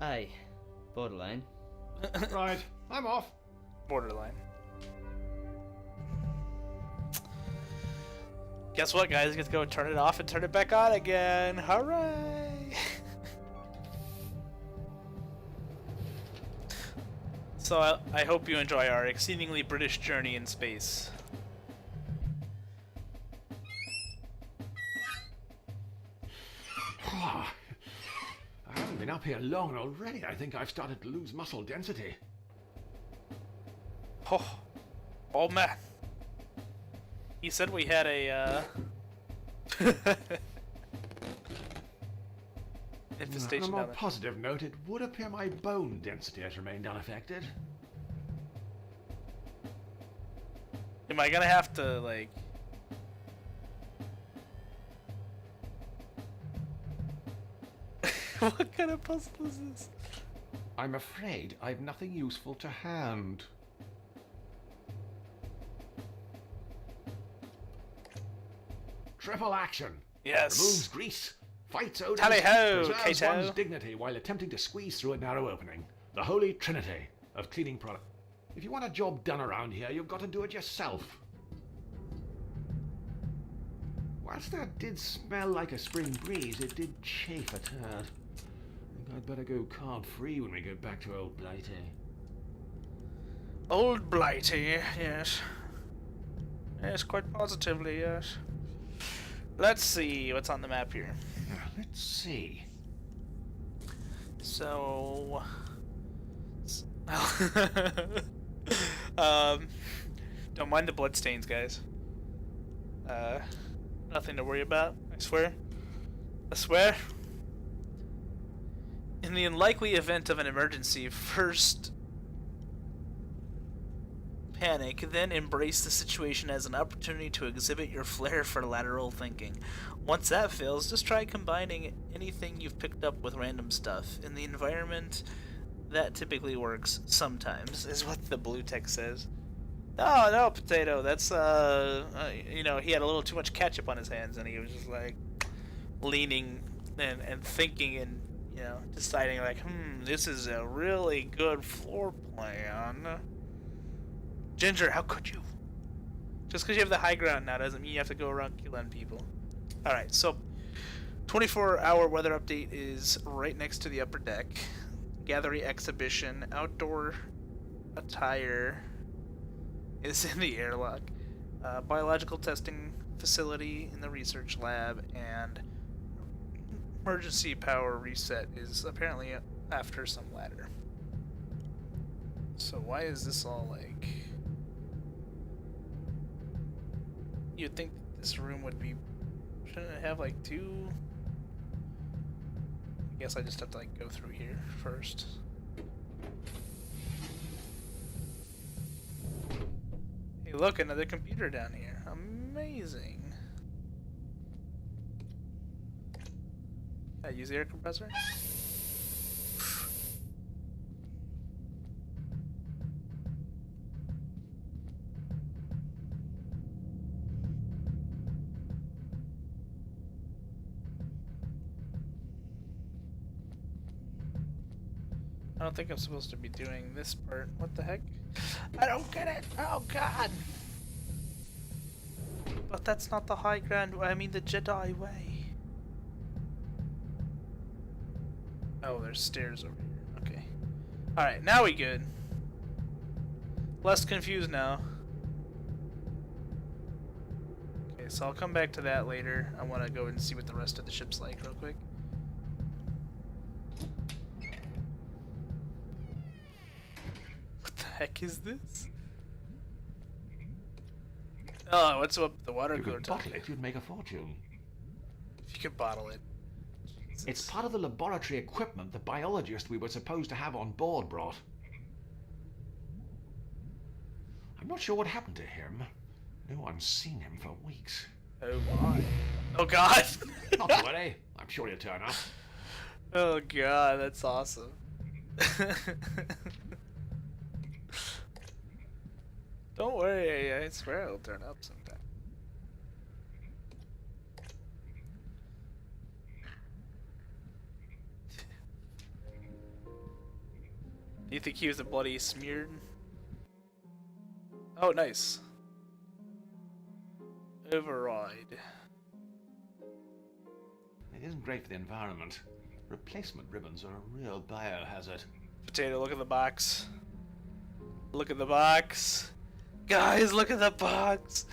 Aye, borderline. Right, I'm off. Borderline. Guess what, guys? Get to go turn it off and turn it back on again. Hooray! So I hope you enjoy our exceedingly British journey in space. I haven't been up here long, and already I think I've started to lose muscle density. Oh man. He said we had a On infestation a more down there. positive note, it would appear my bone density has remained unaffected. Am I gonna have to like? What kind of puzzle is this? I'm afraid I've nothing useful to hand. Triple action. Yes. Removes grease, fights odors, Tally-ho, preserves Kato. one's dignity while attempting to squeeze through a narrow opening. The holy trinity of cleaning product. If you want a job done around here, you've got to do it yourself. Whilst that did smell like a spring breeze, it did chafe a tad. I think I'd better go card-free when we get back to old Blighty. Old Blighty, yes. Yes, quite positively, yes. Let's see what's on the map here. Let's see. So, don't mind the bloodstains, guys. Nothing to worry about, I swear. I swear. In the unlikely event of an emergency, first panic, then embrace the situation as an opportunity to exhibit your flair for lateral thinking. Once that fails, just try combining anything you've picked up with random stuff. In the environment, that typically works sometimes, is what the blue text says. Oh, no, Potato, that's, you know, he had a little too much ketchup on his hands, and he was just, like, leaning and thinking and, you know, deciding, like, this is a really good floor plan. Ginger, how could you? Just because you have the high ground now doesn't mean you have to go around killing people. Alright, so 24-hour weather update is right next to the upper deck. Gathering exhibition, outdoor attire is in the airlock. Biological testing facility in the research lab, and emergency power reset is apparently after some ladder. So why is this all like... You'd think this room would be... Shouldn't it have like two? I guess I just have to like go through here first. Hey look, another computer down here. Amazing. Can I use the air compressor? I don't think I'm supposed to be doing this part. What the heck? I don't get it! Oh god! But that's not the high ground, I mean the Jedi way. Oh, there's stairs over here. Okay. Alright, now we good. Less confused now. Okay, so I'll come back to that later. I want to go and see what the rest of the ship's like real quick. What the heck is this? Oh, what's up with the water You cooler? could bottle it, you'd make a fortune. If you could bottle it. Jesus. It's part of the laboratory equipment the biologist we were supposed to have on board brought. I'm not sure what happened to him. No one's seen him for weeks. Oh my. Oh god! Not to worry, I'm sure he'll turn up. Oh god, that's awesome. Don't worry, I swear it'll turn up sometime. Do you think he was a bloody smeared? Oh, nice. Override. It isn't great for the environment. Replacement ribbons are a real biohazard. Potato, look at the box. Look at the box. Guys, look at the box.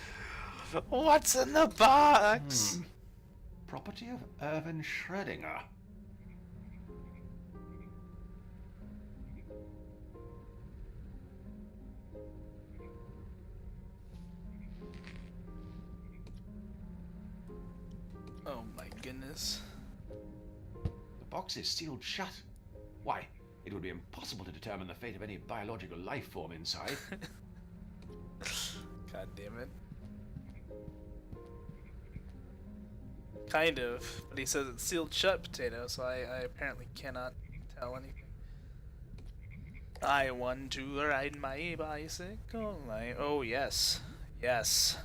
What's in the box? Property of Irvin Schrödinger. Oh my goodness. The box is sealed shut. Why, it would be impossible to determine the fate of any biological life form inside. God damn it. Kind of, but he says it's sealed shut, Potato, so I apparently cannot tell anything. I want to ride my bicycle. Oh yes, yes.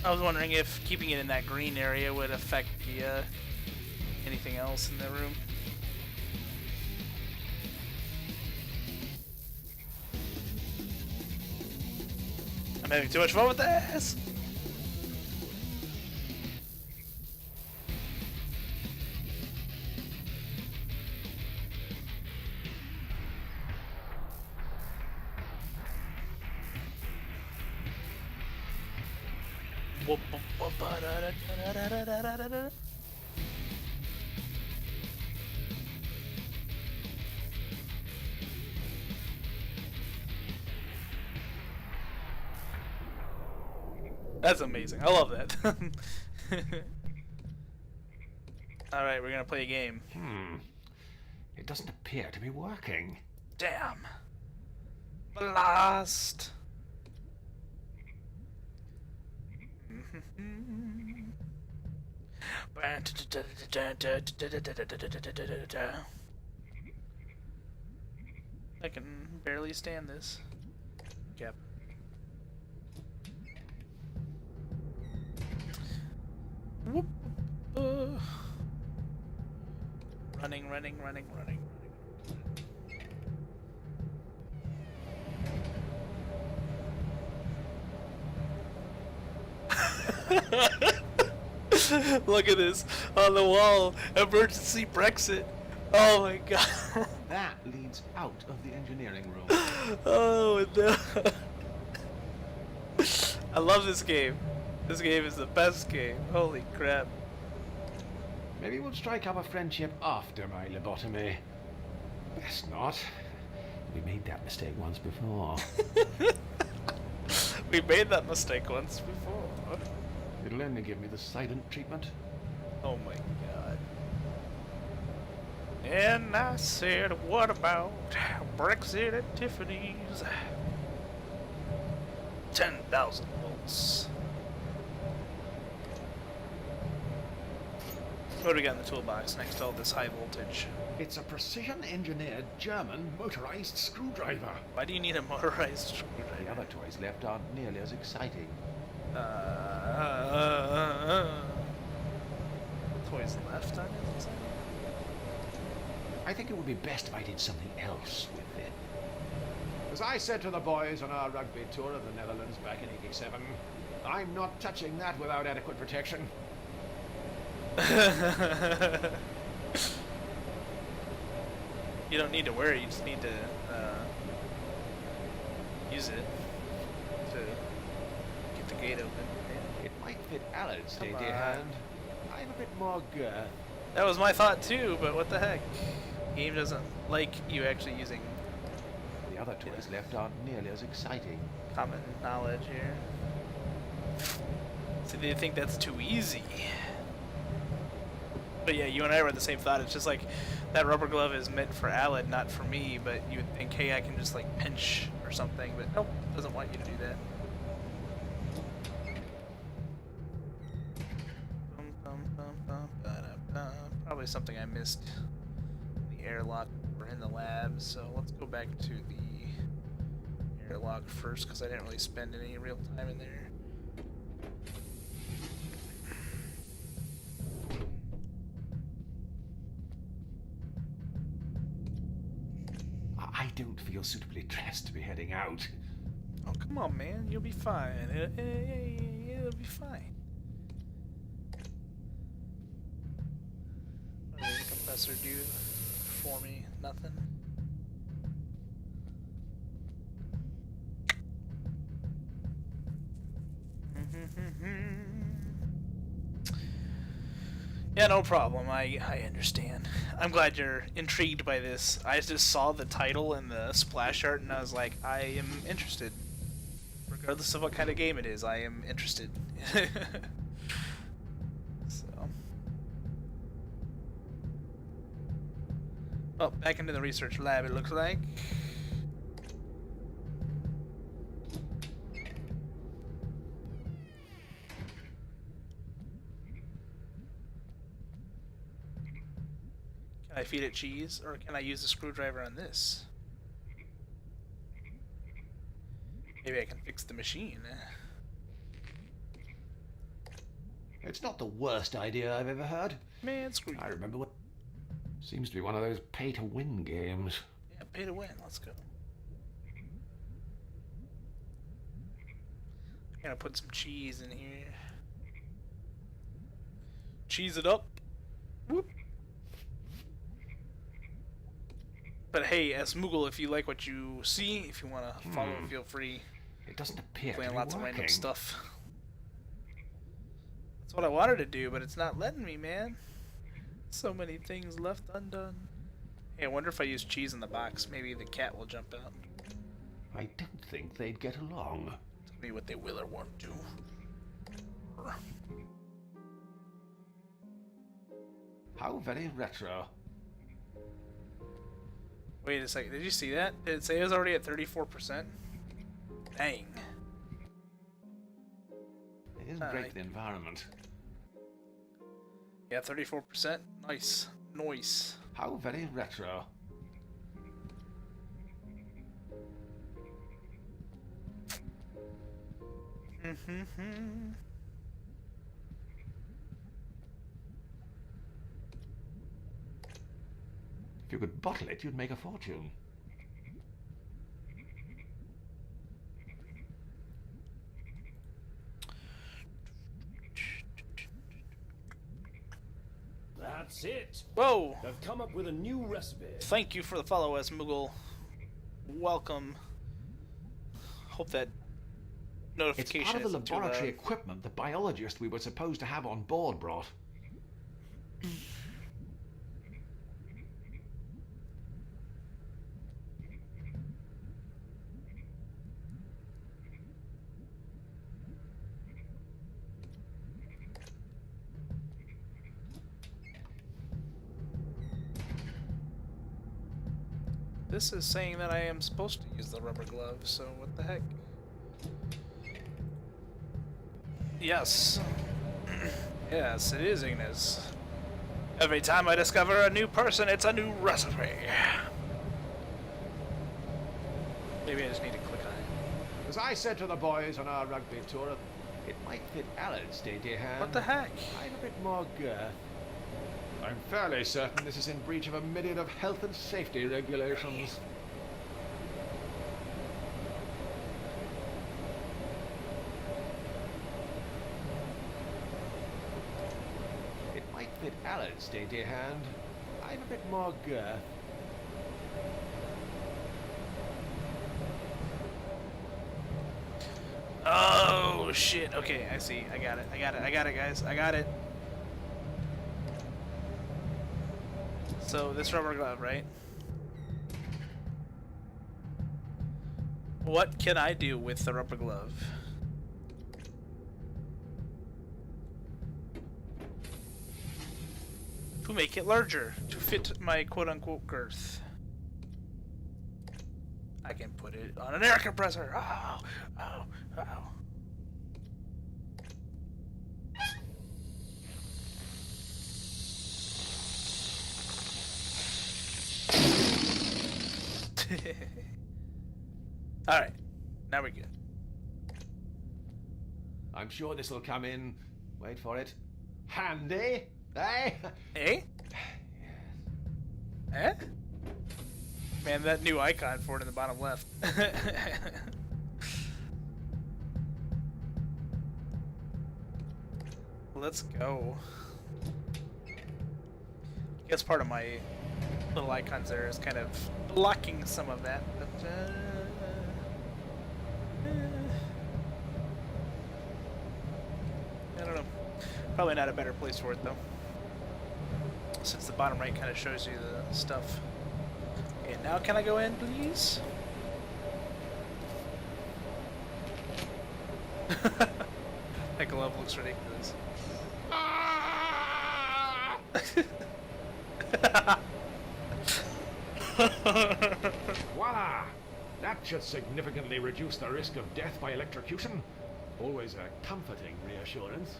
I was wondering if keeping it in that green area would affect the anything else in the room. I'm having too much fun with this! That's amazing. I love that. Alright, we're gonna play a game. It doesn't appear to be working. Damn. Blast. I can barely stand this. Yep. Whoop. Running, running, running, running. Look at this on the wall. Emergency Brexit. Oh my god. That leads out of the engineering room. Oh no. I love this game. This game is the best game. Holy crap. Maybe we'll strike up a friendship after my lobotomy. Best not. We made that mistake once before. We made that mistake once before. It'll only give me the silent treatment. Oh my god. And I said, what about Brexit at Tiffany's? 10,000 volts. What do we got in the toolbox next to all this high voltage? It's a precision-engineered German motorized screwdriver. Why do you need a motorized The screwdriver? other toys left aren't nearly as exciting. Toys left on it? I think it would be best if I did something else with it. As I said to the boys on our rugby tour of the Netherlands back in '87, I'm not touching that without adequate protection. You don't need to worry, you just need to use it to get the gate open. It might fit Alan's Come dainty on. hand. I'm a bit more girth. That was my thought too, but what the heck? Game doesn't like you actually using The other toys left aren't nearly as exciting. common knowledge here. So they think that's too easy. But yeah, you and I were the same thought. It's just like that rubber glove is meant for Alad, not for me. But you would think, hey, I can just like pinch or something. But nope, doesn't want you to do that. Probably something I missed in the airlock or in the lab. So let's go back to the airlock first because I didn't really spend any real time in there. I don't feel suitably dressed to be heading out. Oh, come on, man. You'll be fine. It'll be fine. What does the compressor do for me? Nothing. Yeah, no problem. I understand. I'm glad you're intrigued by this. I just saw the title and the splash art and I was like, I am interested. Regardless of what kind of game it is, I am interested. So. Oh, back into the research lab it looks like. Can I feed it cheese, or can I use the screwdriver on this? Maybe I can fix the machine. It's not the worst idea I've ever heard. Man, screw you. I remember what seems to be one of those pay-to-win games. Yeah, pay to win. Let's go. Gonna put some cheese in here. Cheese it up. Whoop. But hey, as Moogle, if you like what you see, if you want to follow, feel free. It doesn't appear to Playing be lots of working. random stuff. That's what I wanted to do, but it's not letting me, man. So many things left undone. Hey, I wonder if I use cheese in the box, maybe the cat will jump out. I don't think they'd get along. Tell me what they will or won't do. How very retro. Wait a second, did you see that? Did it say it was already at 34%? Dang. It is great for the environment. Yeah, 34%. Nice. Nice. How very retro. If you could bottle it, you'd make a fortune. That's it. Whoa! I've come up with a new recipe. Thank you for the follow, as Moogle. Welcome. Hope that It's notification part of the isn't too laboratory loud. equipment the biologist we were supposed to have on board brought. This is saying that I am supposed to use the rubber glove, so what the heck? Yes. Yes, it is Ignis. Every time I discover a new person, it's a new recipe. Maybe I just need to click on it. As I said to the boys on our rugby tour, it might fit Alan's dainty hand. What the heck? I'm a bit more girth. I'm fairly certain this is in breach of a myriad of health and safety regulations. It might fit Alan's dainty hand. I'm a bit more girth. Oh shit, okay, I see. I got it, guys. I got it. So, this rubber glove, right? What can I do with the rubber glove? To make it larger, to fit my quote-unquote girth. I can put it on an air compressor. Oh, oh, oh. Alright, now we're good. I'm sure this will come in. Wait for it. Handy, eh? Eh? Eh? Man, that new icon for it in the bottom left. Let's go. I guess part of my little icons there is kind of blocking some of that, but I don't know. Probably not a better place for it though, since the bottom right kind of shows you the stuff. Okay, now can I go in, please? That glove looks ridiculous. Voila! That should significantly reduce the risk of death by electrocution. Always a comforting reassurance.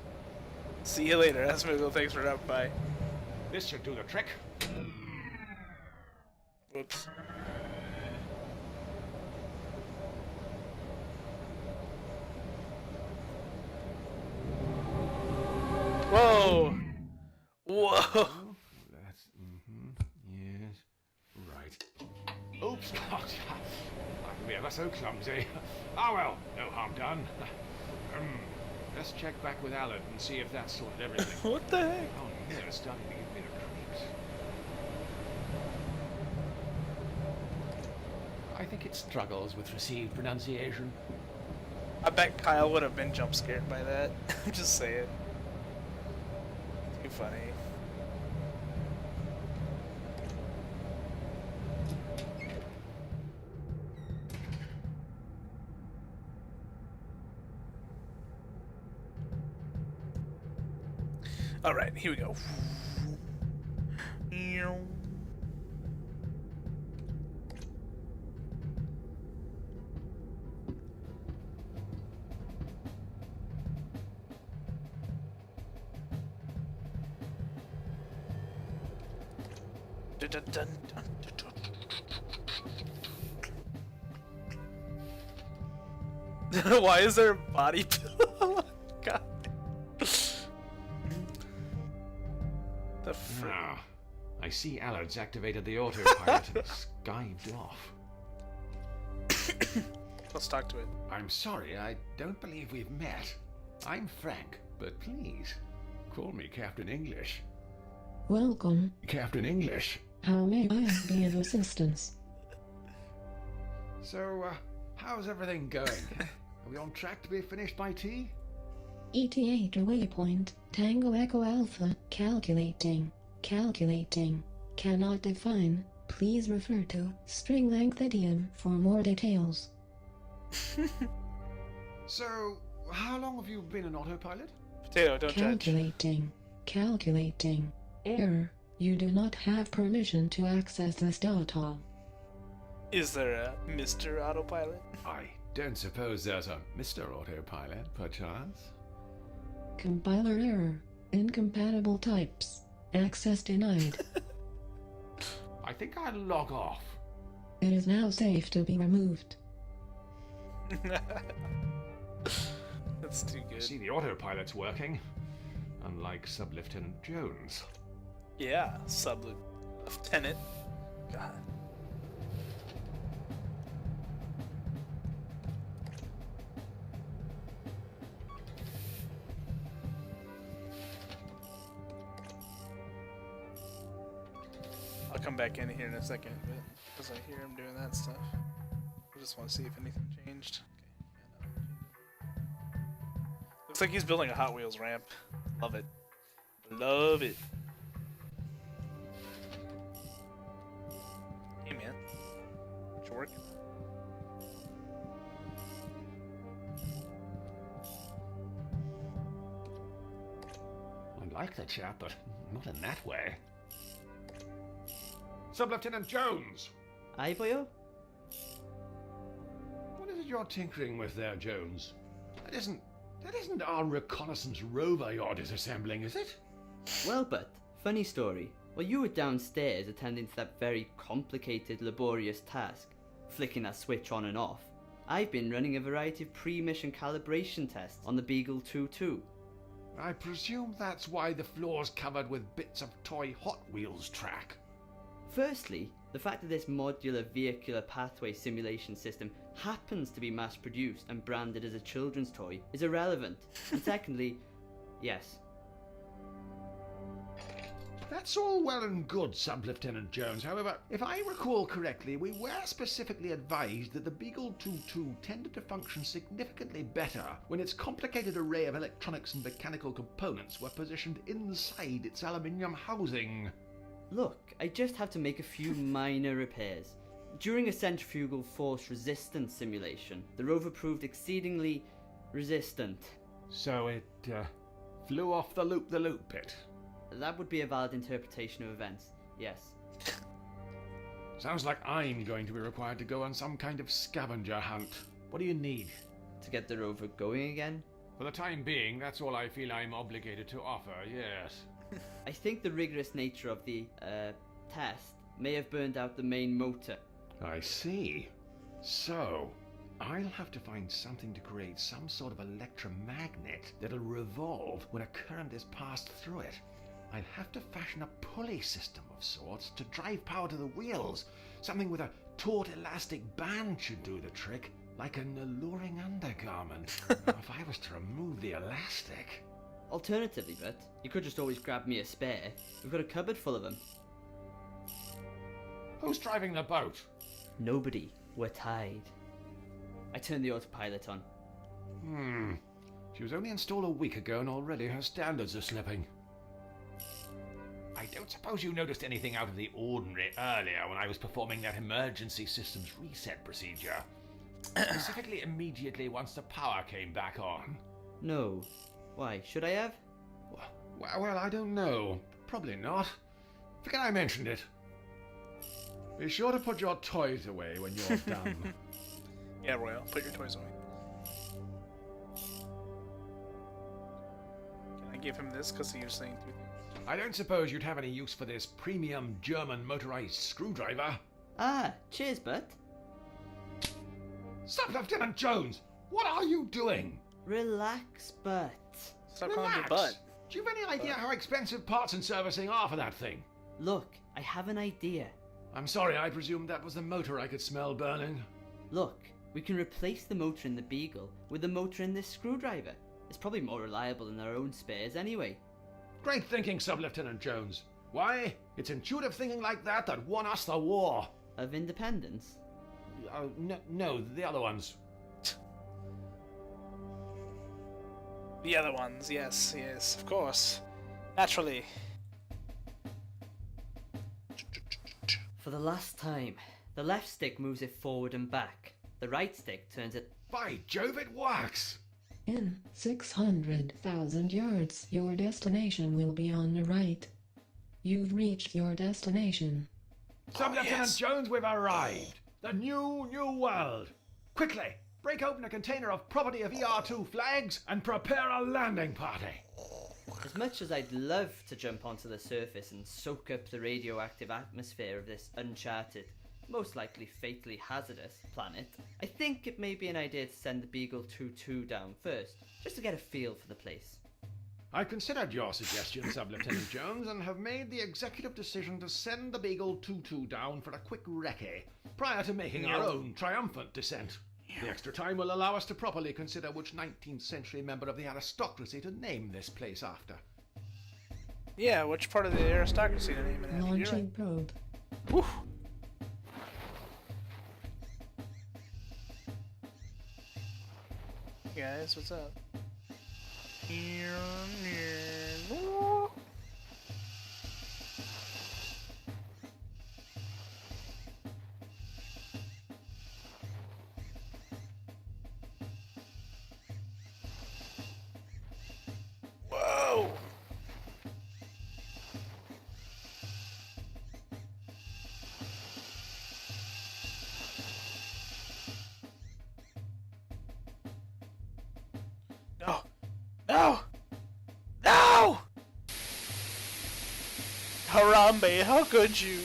See you later. That's Moogle. Thanks for dropping by. This should do the trick. Whoops. Whoa! Whoa! That's yes, right. Oops! I can be ever so clumsy. Ah well, no harm done. Let's check back with Alan and see if that sorted everything. What the heck? Oh no, it's starting to give me the creeps. I think it struggles with received pronunciation. I bet Kyle would have been jump scared by that. I'm just saying. Too funny. Alright, here we go. Dun, dun, dun, dun, dun, dun. Why is there a body pillow? Oh my god. The frick? Ah, I see Allard's activated the autopilot and skived off. Let's talk to it. I'm sorry, I don't believe we've met. I'm Frank, but please, call me Captain English. Welcome. Captain English. How may I be of assistance? So, how's everything going? Are we on track to be finished by tea? ETA to waypoint, Tango Echo Alpha, calculating, calculating, cannot define, please refer to string length idiom for more details. So, how long have you been an autopilot? Potato, don't judge. Calculating, calculating, error, you do not have permission to access this data. Is there a Mr. Autopilot? I don't suppose there's a Mr. Autopilot, perchance? Compiler error, incompatible types, access denied. I think I'll log off. It is now safe to be removed. That's too good. See, the autopilot's working. Unlike Sub-Lieutenant Jones. Yeah, Sub-Lieutenant. God. I'll come back in here in a second, but because I hear him doing that stuff, I just want to see if anything changed. Okay. Yeah, no. Looks like he's building a Hot Wheels ramp. Love it. Love it. Hey man, what you working? I like the chap, but not in that way. Sub-Lieutenant Jones! Aye, boyo? What is it you're tinkering with there, Jones? That isn't our reconnaissance rover you're disassembling, is it? Well, but, funny story. While you were downstairs attending to that very complicated, laborious task, flicking that switch on and off, I've been running a variety of pre-mission calibration tests on the Beagle 2-2. I presume that's why the floor's covered with bits of toy Hot Wheels track. Firstly, the fact that this modular vehicular pathway simulation system happens to be mass-produced and branded as a children's toy is irrelevant. And secondly, yes. That's all well and good, Sub-Lieutenant Jones. However, if I recall correctly, we were specifically advised that the Beagle 2-2 tended to function significantly better when its complicated array of electronics and mechanical components were positioned inside its aluminium housing. Look, I just have to make a few minor repairs. During a centrifugal force resistance simulation, the rover proved exceedingly resistant. So it flew off the loop bit. That would be a valid interpretation of events, yes. Sounds like I'm going to be required to go on some kind of scavenger hunt. What do you need? To get the rover going again? For the time being, that's all I feel I'm obligated to offer, yes. I think the rigorous nature of the, test may have burned out the main motor. I see. So, I'll have to find something to create some sort of electromagnet that'll revolve when a current is passed through it. I'll have to fashion a pulley system of sorts to drive power to the wheels. Something with a taut elastic band should do the trick. Like an alluring undergarment. Now, if I was to remove the elastic... Alternatively, but you could just always grab me a spare. We've got a cupboard full of them. Who's driving the boat? Nobody. We're tied. I turned the autopilot on. She was only installed a week ago and already her standards are slipping. I don't suppose you noticed anything out of the ordinary earlier when I was performing that emergency systems reset procedure. Specifically immediately once the power came back on. No. Why, should I have? Well, I don't know. Probably not. Forget I mentioned it. Be sure to put your toys away when you're done. Yeah, Royal, put your toys away. Can I give him this because you're saying 2 things? I don't suppose you'd have any use for this premium German motorized screwdriver. Ah, cheers, Bert. Stop, Lieutenant Jones! What are you doing? Relax, Bert. Stop calling me Relax. Bud. Do you have any idea how expensive parts and servicing are for that thing? Look, I have an idea. I'm sorry, I presumed that was the motor I could smell burning. Look, we can replace the motor in the Beagle with the motor in this screwdriver. It's probably more reliable than our own spares anyway. Great thinking, Sub-Lieutenant Jones. Why? It's intuitive thinking like that that won us the war. Of independence? No, the other ones. The other ones, yes, of course. Naturally. For the last time, the left stick moves it forward and back. The right stick turns it... By Jove, it works! In 600,000 yards, your destination will be on the right. You've reached your destination. Sub-Lieutenant Jones, we've arrived! The new world! Quickly, break open a container of property of ER2 flags and prepare a landing party! As much as I'd love to jump onto the surface and soak up the radioactive atmosphere of this uncharted, most likely fatally hazardous planet, I think it may be an idea to send the Beagle 2-2 down first, just to get a feel for the place. I considered your suggestion, Sub-Lieutenant Jones, and have made the executive decision to send the Beagle 2-2 down for a quick recce, prior to making our own triumphant descent. The extra time will allow us to properly consider which 19th century member of the aristocracy to name this place after. Yeah, which part of the aristocracy to name it after? Launching probe. Woo. Hey guys, what's up? Whoa! No! No! No! Harambe, how could you?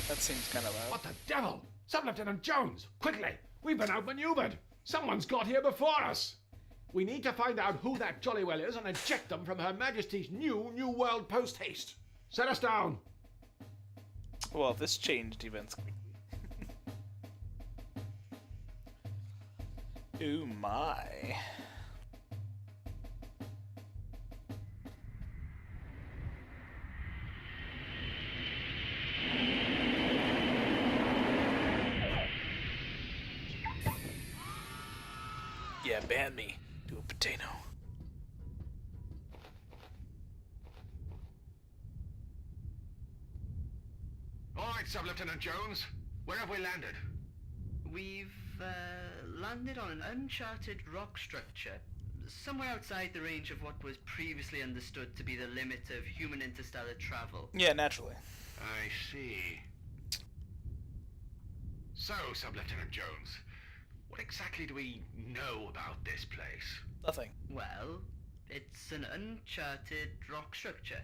That seems kind of loud. What the devil? Sub-Lieutenant Jones, quickly! We've been outmaneuvered! Someone's got here before us! We need to find out who that jolly well is and eject them from Her Majesty's new world post-haste. Set us down! Well, this changed events quickly. Oh my. Yeah, ban me. Do a potato. All right, Sub-Lieutenant Jones. Where have we landed? We've landed on an uncharted rock structure, somewhere outside the range of what was previously understood to be the limit of human interstellar travel. Yeah, naturally. I see. So, Sub-Lieutenant Jones, what exactly do we know about this place? Nothing. Well, it's an uncharted rock structure,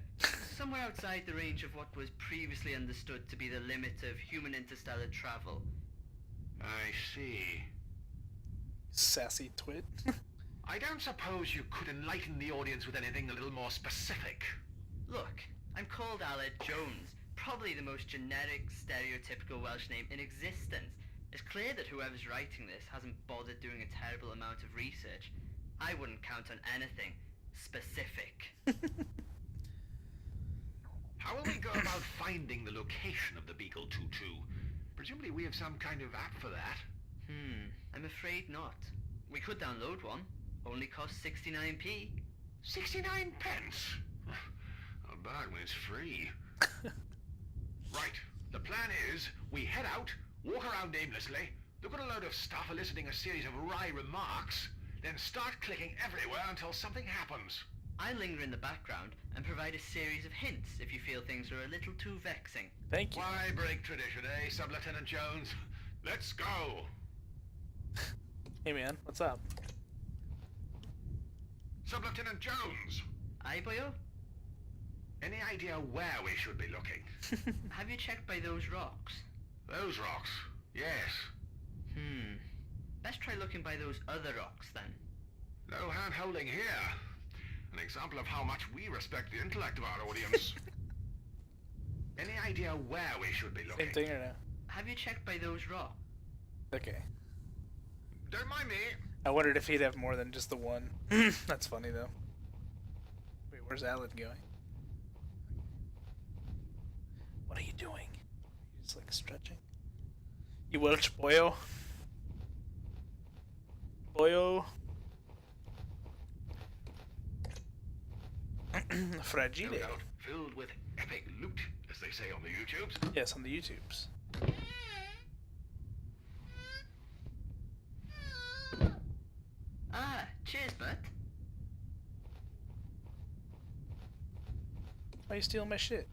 somewhere outside the range of what was previously understood to be the limit of human interstellar travel. I see. Sassy twit. I don't suppose you could enlighten the audience with anything a little more specific. Look, I'm called Aled Jones, Probably the most generic, stereotypical Welsh name in existence. It's clear that whoever's writing this hasn't bothered doing a terrible amount of research. I wouldn't count on anything specific. How will we go about finding the location of the Beagle 2-2? Presumably we have some kind of app for that. I'm afraid not. We could download one. Only costs 69p. 69 pence? A bag when it's free. Right. The plan is, we head out, walk around aimlessly, look at a load of stuff eliciting a series of wry remarks, then start clicking everywhere until something happens. I linger in the background and provide a series of hints if you feel things are a little too vexing. Thank you. Why break tradition, eh, Sub-Lieutenant Jones? Let's go! Hey man, what's up? Sub-Lieutenant Jones! Aye, boyo? Any idea where we should be looking? Have you checked by those rocks? Those rocks? Yes. Let's try looking by those other rocks then. No hand-holding here. An example of how much we respect the intellect of our audience. Any idea where we should be looking? Same thing or no? Have you checked by those rocks? Okay. Don't mind me. I wondered if he'd have more than just the one. That's funny though. Wait, where's Alan going? What are you doing? You just like stretching? You Welsh boyo? Boyo? Fragile. Out filled with epic loot, as they say on the YouTubes. Yes, on the YouTubes. Ah, cheers, bud. Why are you stealing my shit?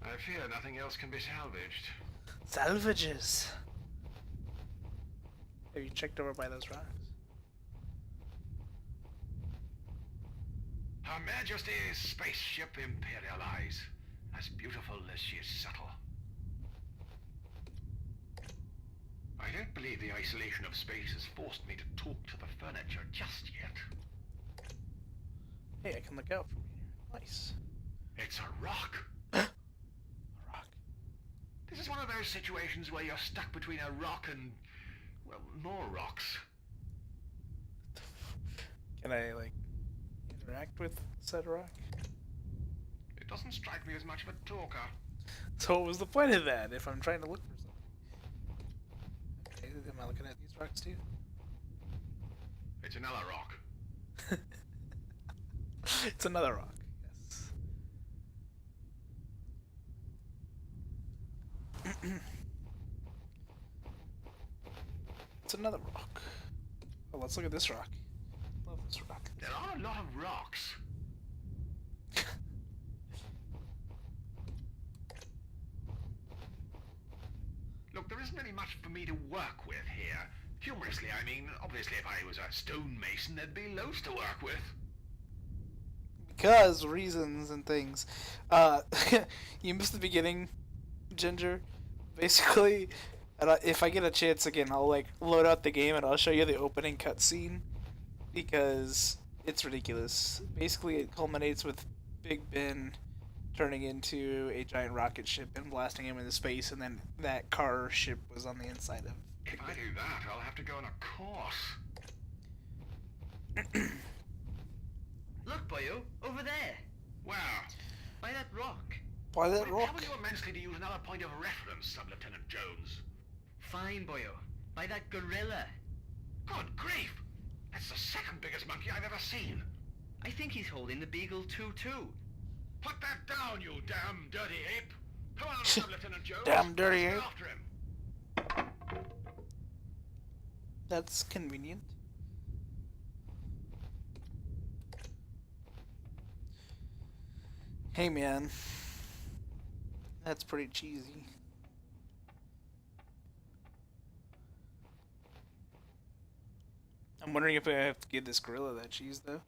I fear nothing else can be salvaged. Salvages. Have you checked over by those rocks? Her Majesty's spaceship Imperial Eyes, as beautiful as she is subtle. I don't believe the isolation of space has forced me to talk to the furniture just yet. Hey, I can look out from here. Nice. It's a rock. A rock. This is one of those situations where you're stuck between a rock and, well, more rocks. Can I, like, interact with said rock? It doesn't strike me as much of a talker. So what was the point of that if I'm trying to look for something? Okay, am I looking at these rocks too? It's another rock. It's another rock, yes. It's another rock. Oh, let's look at this rock. Love this rock. There are a lot of rocks. Look, there isn't really much for me to work with here. Humorously, I mean, obviously if I was a stonemason, there'd be loads to work with. Because reasons and things. You missed the beginning, Ginger. Basically, if I get a chance again, I'll like load out the game and I'll show you the opening cutscene because it's ridiculous. Basically, it culminates with Big Ben turning into a giant rocket ship and blasting him into space, and then that car ship was on the inside of. If I do that, I'll have to go on a course. Look, boyo, over there. Where? By that rock. By that Will it rock. trouble you immensely to use another point of reference, Sub-Lieutenant Jones? Fine, boyo. By that gorilla. Good grief! That's the second biggest monkey I've ever seen. I think he's holding the Beagle 2-2. Put that down, you damn dirty ape! Come on, Sub-Lieutenant Jones. Damn dirty Let's ape. get after him. That's convenient. Hey man, that's pretty cheesy. I'm wondering if I have to give this gorilla that cheese though.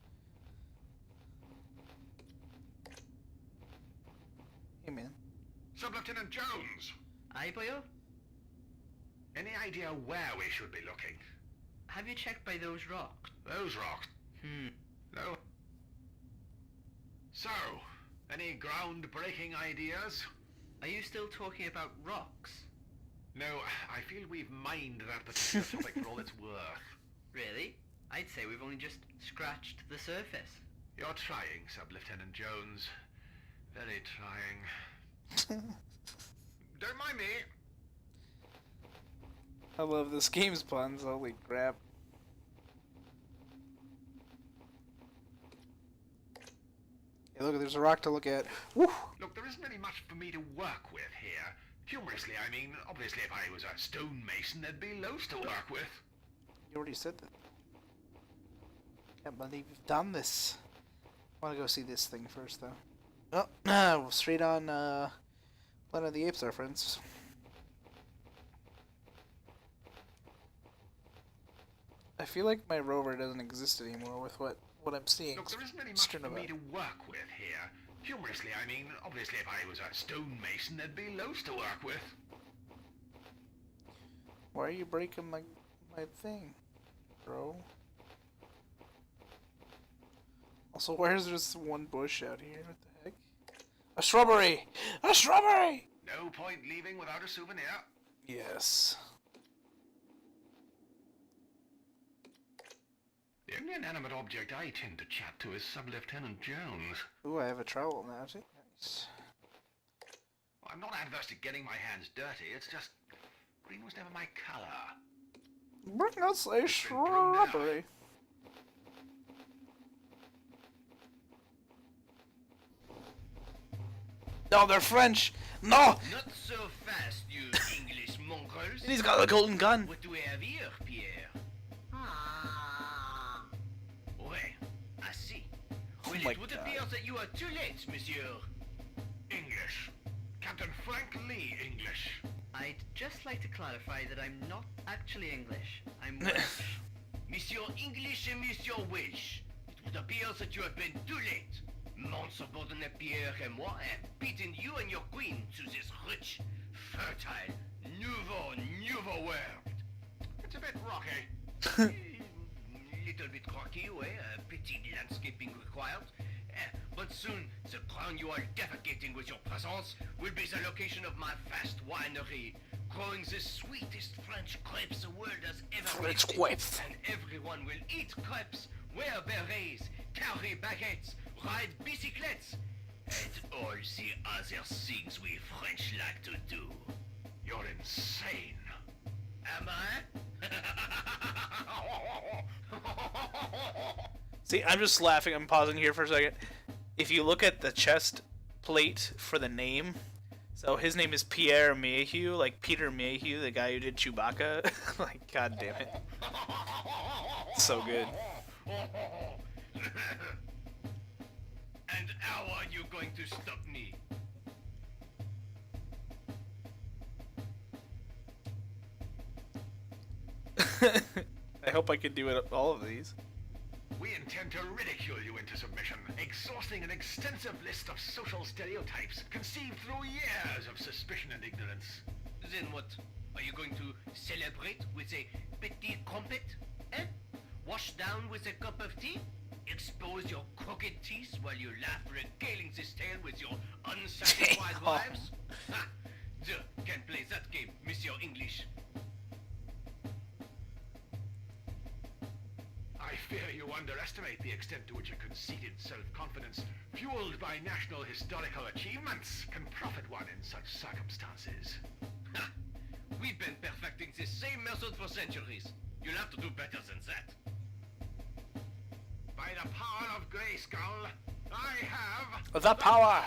Hey man. Sub-Lieutenant Jones! Aye, boyo? Any idea where we should be looking? Have you checked by those rocks? Those rocks? No. So, any groundbreaking ideas? Are you still talking about rocks? No, I feel we've mined that particular topic for all it's worth. Really? I'd say we've only just scratched the surface. You're trying, Sub-Lieutenant Jones. Very trying. Don't mind me. I love this game's puns, holy crap. Hey, look, there's a rock to look at. Woo! Look, there isn't really much for me to work with here. Humorously, I mean, obviously if I was a stonemason, there'd be loads to work with. You already said that. Can't believe you've done this. I want to go see this thing first, though. Oh, straight on, Planet of the Apes, our friends. I feel like my rover doesn't exist anymore with what I'm seeing. Look, there isn't really much for me to work with here. Humorously, I mean, obviously if I was a stonemason, there'd be loads to work with. Why are you breaking my thing, bro? Also, where's this one bush out here? What the heck? A shrubbery! A shrubbery! No point leaving without a souvenir. Yes. The only inanimate object I tend to chat to is Sub-Lieutenant Jones. Ooh, I have a trowel now, too. Nice. Well, I'm not adverse to getting my hands dirty, it's just green was never my colour. Bring us a shrubbery. No, they're French! No! Not so fast, you English mongrels. And he's got a golden gun! What do we have here, Pierre? Ouais, I see. Well, my it would God. appear that you are too late, monsieur. English. Captain Frank Lee English. I'd just like to clarify that I'm not actually English. I'm Welsh. Monsieur English and Monsieur Welsh. It would appear that you have been too late. Mon subordinate Pierre and moi have beaten you and your queen to this rich, fertile, nouveau world. It's a bit rocky. Little bit rocky, ouais, a petit landscaping required. But soon, the ground you are defecating with your presence will be the location of my vast winery, growing the sweetest French crepes the world has ever French tasted. crepes. And everyone will eat crepes, wear berets, carry baguettes, ride bicyclettes, and all the other things we French like to do. You're insane. Am I? See, I'm just laughing. I'm pausing here for a second. If you look at the chest plate for the name, so his name is Pierre Mayhew, like Peter Mayhew, the guy who did Chewbacca. Like, god damn it. So good. And how are you going to stop me? I hope I can do it all of these. We intend to ridicule you into submission, exhausting an extensive list of social stereotypes conceived through years of suspicion and ignorance. Then what? Are you going to celebrate with a petit crumpet? Eh? Wash down with a cup of tea? Expose your crooked teeth while you laugh regaling this tale with your unsatisfied Damn. wives? Ha! Je can play that game, Monsieur English. I fear you underestimate the extent to which a conceited self-confidence, fueled by national historical achievements, can profit one in such circumstances. Ha! We've been perfecting the same method for centuries. You'll have to do better than that. By the power of Grayskull, I have... The power!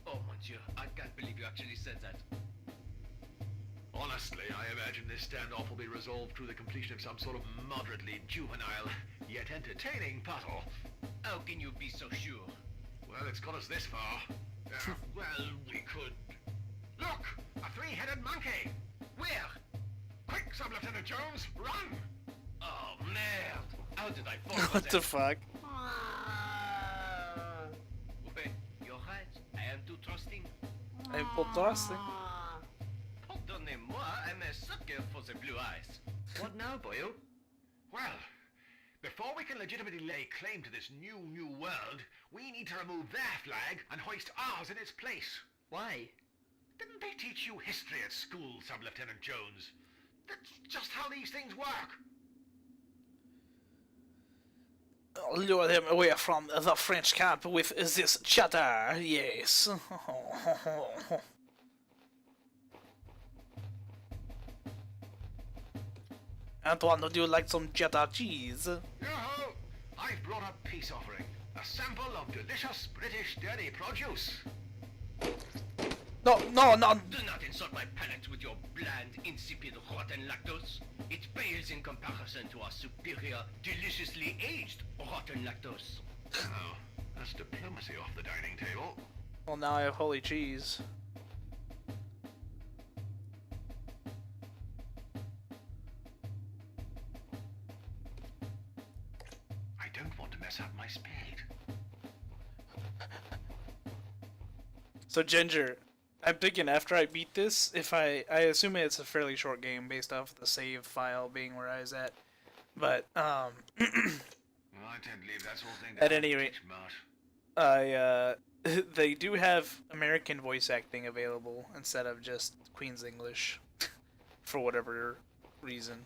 Oh mon Dieu, I can't believe you actually said that. Honestly, I imagine this standoff will be resolved through the completion of some sort of moderately juvenile, yet entertaining puzzle. How can you be so sure? Well, it's got us this far. Well, we could... Look! A three-headed monkey! Where? Quick, Sub-Lieutenant Jones, run! Oh, merde! How did I fall for What that? the fuck? Wait, you're right. I am too trusting. I'm full trusting. Pardonnez-moi, I'm a sucker for the blue eyes. What now, boyo? Well, before we can legitimately lay claim to this new world, we need to remove their flag and hoist ours in its place. Why? Didn't they teach you history at school, Sub-Lieutenant Jones? That's just how these things work. Lure them away from the French camp with this chatter, yes. Antoine, would you like some cheddar cheese? Yo-ho! I've brought a peace offering. A sample of delicious British dairy produce. No. Do not insult my palate with your bland, insipid, rotten lactose. It pales in comparison to our superior, deliciously aged rotten lactose. Oh, that's diplomacy off the dining table. Well, now I have holy cheese. I don't want to mess up my spade. So Ginger, I'm thinking after I beat this, if I assume it's a fairly short game based off the save file being where I was at, but Well, I tend to leave that sort of thing at any rate, they do have American voice acting available instead of just Queen's English, for whatever reason.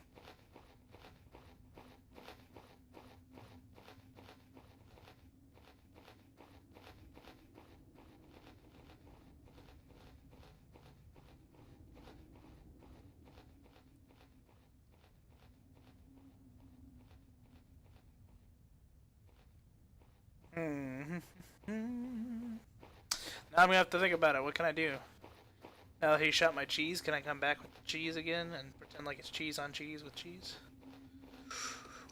Now I'm gonna have to think about it. What can I do? Now that he shot my cheese, can I come back with the cheese again and pretend like it's cheese on cheese with cheese?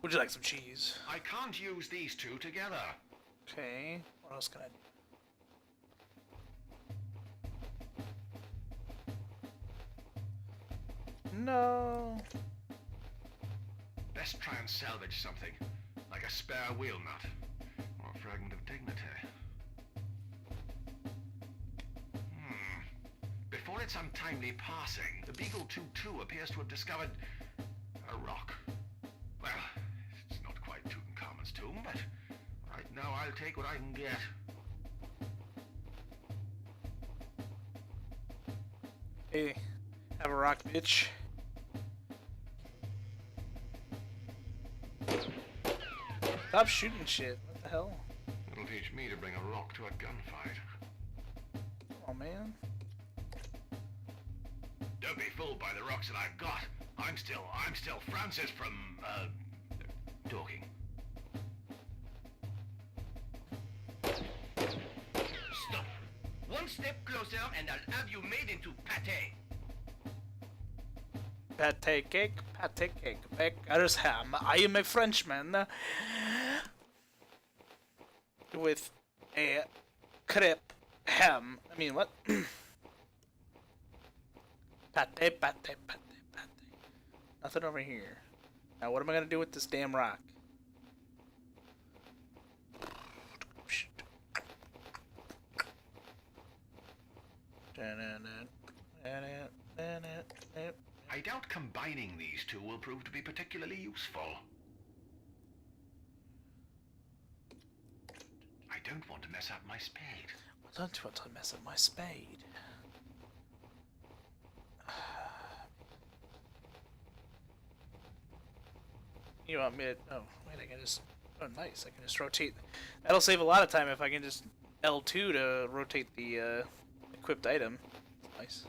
Would you like some cheese? I can't use these two together. Okay. What else can I do? No. Best try and salvage something, like a spare wheel nut, or a fragment of dignity. Before its untimely passing, the Beagle 2-2 appears to have discovered a rock. Well, it's not quite Tutankhamun's tomb, but right now I'll take what I can get. Hey, have a rock, bitch. Stop shooting shit. What the hell? It'll teach me to bring a rock to a gunfight. Oh man. Don't be fooled by the rocks that I've got. I'm still Francis from, talking. Stop. One step closer and I'll have you made into pate. Pate cake, baker's ham. I am a Frenchman with a crepe ham. I mean, what? Pate. Nothing over here. Now, what am I gonna do with this damn rock? I doubt combining these two will prove to be particularly useful. I don't want to mess up my spade. I don't want to mess up my spade. You want me to... Oh, wait, I can just... Oh, nice. I can just rotate... That'll save a lot of time if I can just L2 to rotate the equipped item. Nice.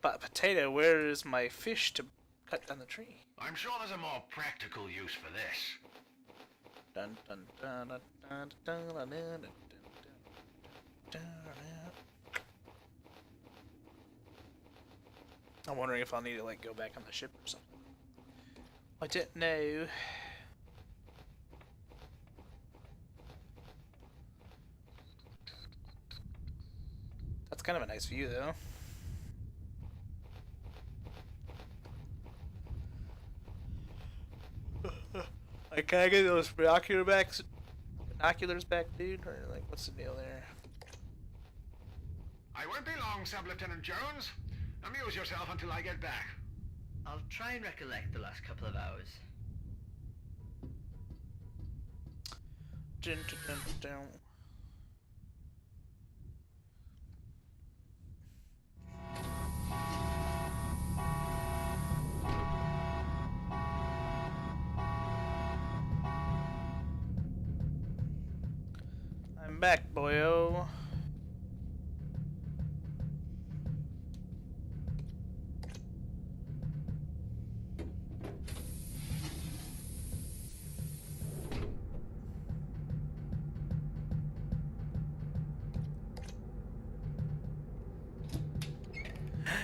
But potato, where is my fish to cut down the tree? I'm sure there's a more practical use for this. Dun dun dun dun dun dun dun dun dun. I'm wondering if I'll need to like go back on the ship or something. I don't know. That's kind of a nice view though. Like, can I get those binoculars back, dude? Or like, what's the deal there? I won't be long, Sub-Lieutenant Jones. Amuse yourself until I get back. I'll try and recollect the last couple of hours. Dun, dun, dun, dun. I'm back, boyo.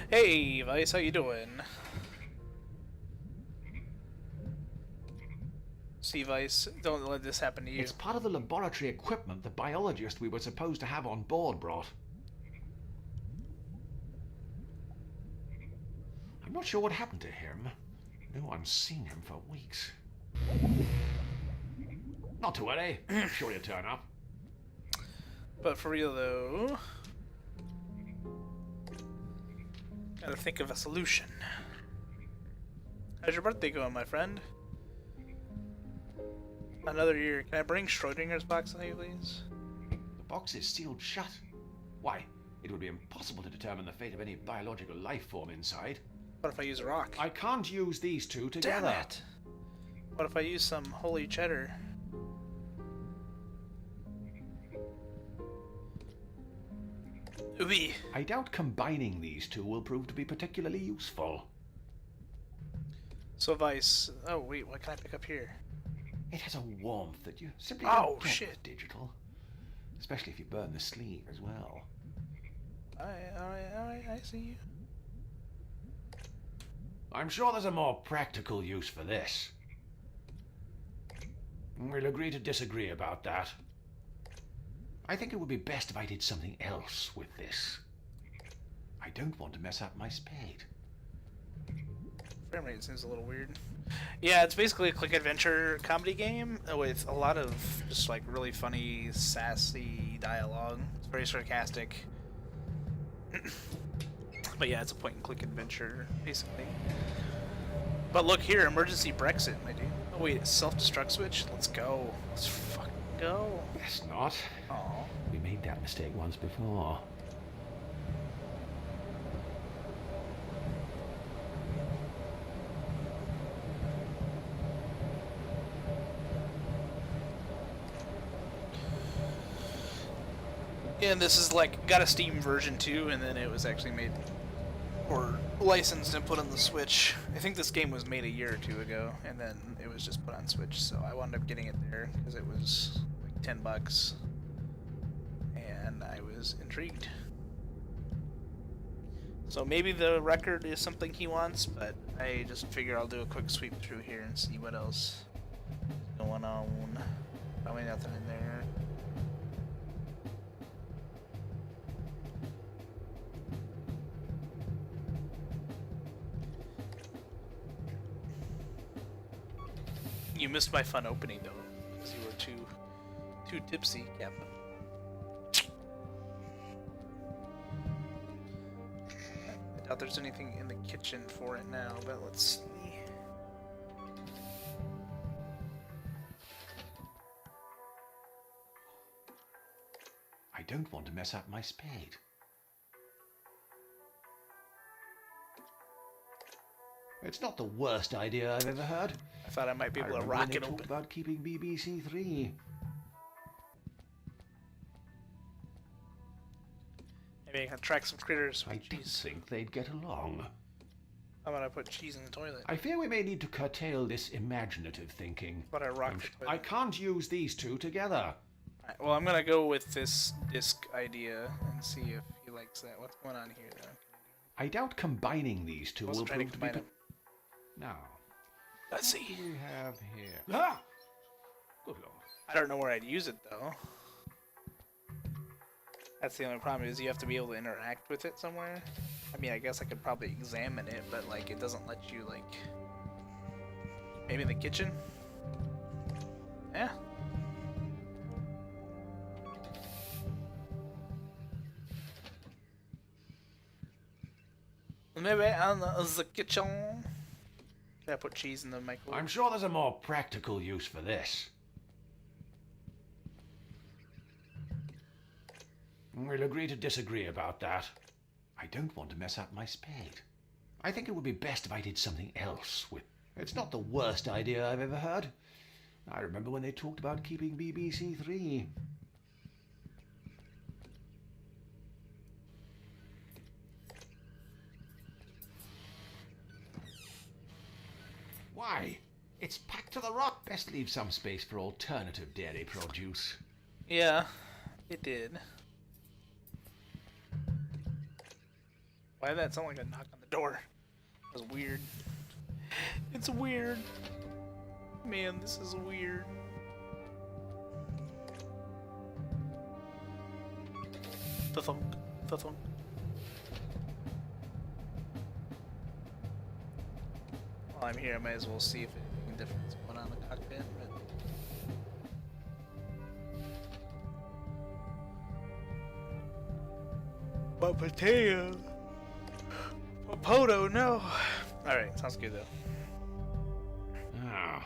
Hey, Vice, how you doing? See, Vice, don't let this happen to you. It's part of the laboratory equipment the biologist we were supposed to have on board brought. I'm not sure what happened to him. No one's seen him for weeks. Not to worry. I'm sure he'll turn up. But for real, though... Gotta think of a solution. How's your birthday going, my friend? Another year. Can I bring Schrodinger's box with you, please? The box is sealed shut. Why? It would be impossible to determine the fate of any biological life form inside. What if I use a rock? I can't use these two together. Damn it! What if I use some holy cheddar? Ooh. I doubt combining these two will prove to be particularly useful. So Vice... Oh wait, what can I pick up here? It has a warmth that you simply Oh, don't get shit. with digital. Especially if you burn the sleeve as well. Alright, I see you. I'm sure there's a more practical use for this. We'll agree to disagree about that. I think it would be best if I did something else with this. I don't want to mess up my spade. Frame rate seems a little weird. Yeah, it's basically a click adventure comedy game with a lot of just like really funny, sassy dialogue. It's very sarcastic. But yeah, it's a point and click adventure, basically. But look here, emergency Brexit, my dude. Oh wait, a self-destruct switch? Let's go. Let's fucking go. Guess not. Aw. We made that mistake once before. And this is like, got a Steam version too, and then it was actually made, or licensed and put on the Switch. I think this game was made a year or two ago, and then it was just put on Switch, so I wound up getting it there, because it was like $10, and I was intrigued. So maybe the record is something he wants, but I just figure I'll do a quick sweep through here and see what else is going on. Probably nothing in there. You missed my fun opening though, because you were too tipsy, Captain. I doubt there's anything in the kitchen for it now, but let's see. I don't want to mess up my spade. It's not the worst idea I've ever heard. I thought I might be able to remember rock when they it talked open. about keeping BBC Three. Maybe I can track some critters I with didn't cheese. think they'd get along. How about I put cheese in the toilet? I fear we may need to curtail this imaginative thinking. But I rock the toilet. I can't use these two together. Alright, well, I'm gonna go with this disc idea and see if he likes that. What's going on here, though? I doubt combining these two I wasn't will trying to prove to be... combine them. Now, Let's what see. do we have here? Ah! Good lord. I don't know where I'd use it, though. That's the only problem, is you have to be able to interact with it somewhere. I mean, I guess I could probably examine it, but, like, it doesn't let you, like... Maybe in the kitchen? Yeah. Maybe on the kitchen. Can I put cheese in the microwave? I'm sure there's a more practical use for this. We'll agree to disagree about that. I don't want to mess up my spade. I think it would be best if I did something else with... It's not the worst idea I've ever heard. I remember when they talked about keeping BBC Three. Why? It's packed to the rock. Best leave some space for alternative dairy produce. Yeah, it did. Why did that sound like a knock on the door? That was weird. It's weird. Man, this is weird. Thunk, thunk. While I'm here, I might as well see if anything different is going on in the cockpit. But potato. Popoto, no. Alright, sounds good though. Ah,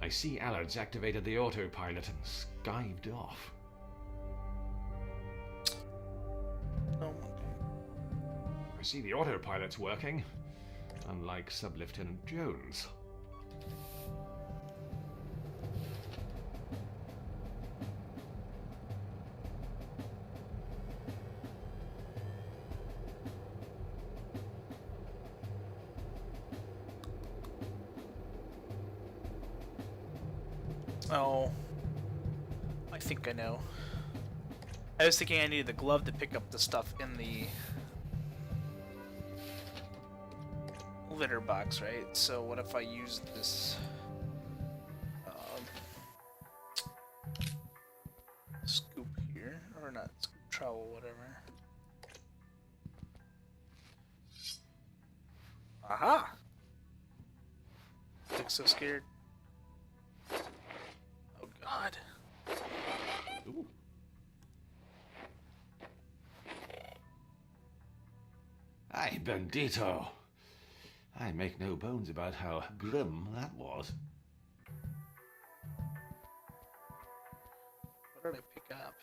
I see Allard's activated the autopilot and skived off. Oh, okay. I see the autopilot's working, unlike Sub-Lieutenant Jones. Oh, I think I know. I was thinking I needed the glove to pick up the stuff in the litter box, right? So what if I use this scoop here, or not scoop, trowel, whatever. Aha! Looks so scared. Oh God. Ooh. Ay, bandito. I make no bones about how grim that was. What did I pick up?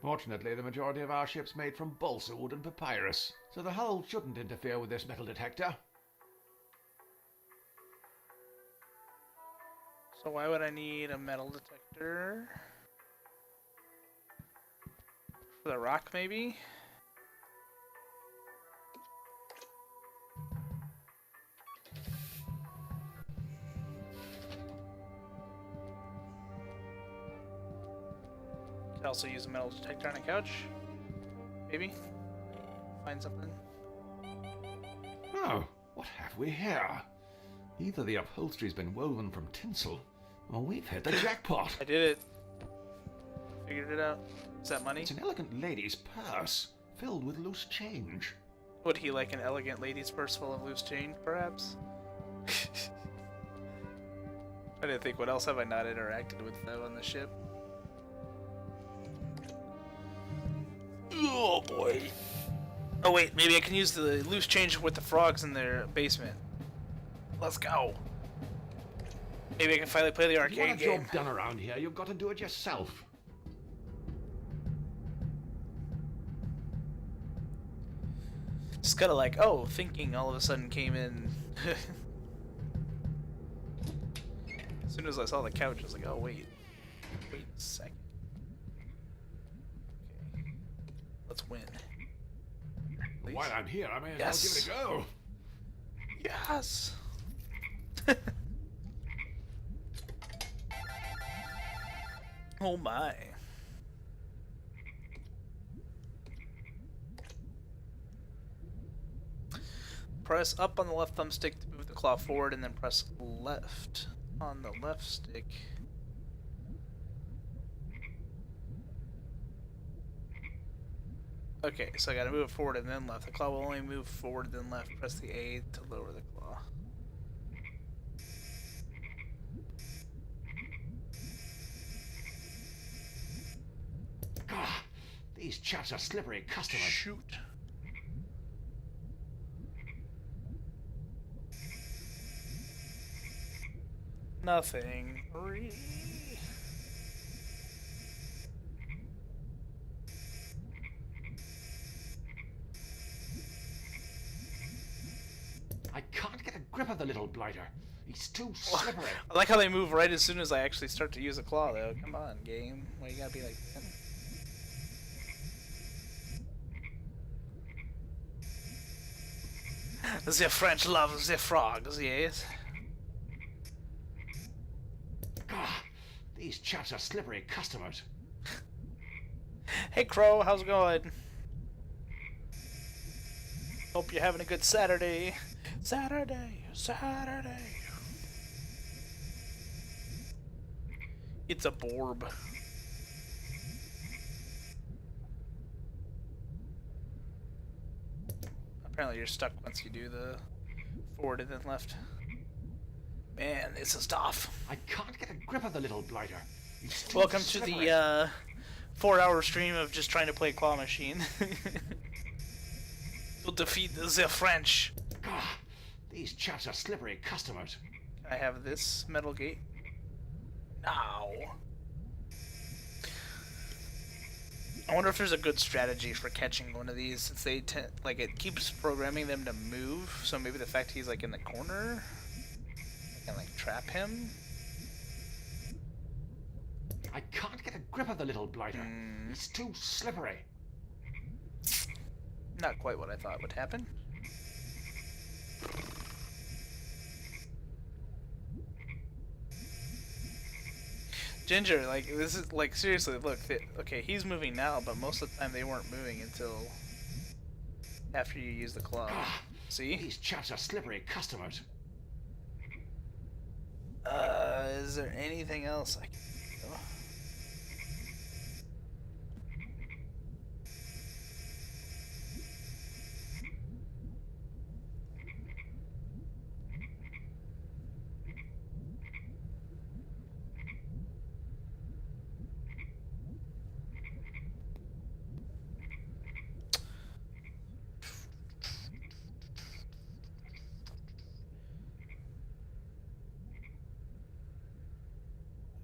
Fortunately, the majority of our ship's made from balsa wood and papyrus, so the hull shouldn't interfere with this metal detector. So why would I need a metal detector? For the rock, maybe? Could also use a metal detector on a couch. Maybe? Find something. Oh, what have we here? Either the upholstery's been woven from tinsel, or we've hit the jackpot. I did it. Figured it out. Is that money? It's an elegant lady's purse, filled with loose change. Would he like an elegant lady's purse full of loose change, perhaps? I didn't think, what else have I not interacted with though on the ship? Oh boy. Oh wait, maybe I can use the loose change with the frogs in their basement. Let's go. Maybe I can finally play the arcade game. If you want a job done around here, you've got to do it yourself. Just gotta like, oh, thinking all of a sudden came in. As soon as I saw the couch, I was like, oh wait a second. Okay, let's win. Please. While I'm here, I may as well give it a go. Yes. Oh my. Press up on the left thumbstick to move the claw forward, and then press left on the left stick. Okay, so I gotta move it forward and then left. The claw will only move forward then left. Press the A to lower the claw. Ah, these chaps are slippery customers. Shoot. Nothing. I can't get a grip of the little blighter. He's too slippery. I like how they move right as soon as I actually start to use a claw, though. Come on, game. Why you gotta be like that? The French love the frogs, yes. Ah, these chaps are slippery customers. Hey Crow, how's it going? Hope you're having a good Saturday. Saturday. It's a borb. Apparently you're stuck once you do the forward and then left. Man, this is tough. I can't get a grip of the little blighter. Welcome to the 4-hour stream of just trying to play Claw Machine. To defeat the French. Ah, these chaps are slippery customers. I have this metal gate. Now. I wonder if there's a good strategy for catching one of these, since they like it keeps programming them to move. So maybe the fact he's like in the corner, I can like trap him. I can't get a grip of the little blighter. It's too slippery. Not quite what I thought would happen. Ginger, like, this is, like, seriously, look, okay, he's moving now, but most of the time they weren't moving until after you use the claw. See? These chaps are slippery customers. Is there anything else I can do?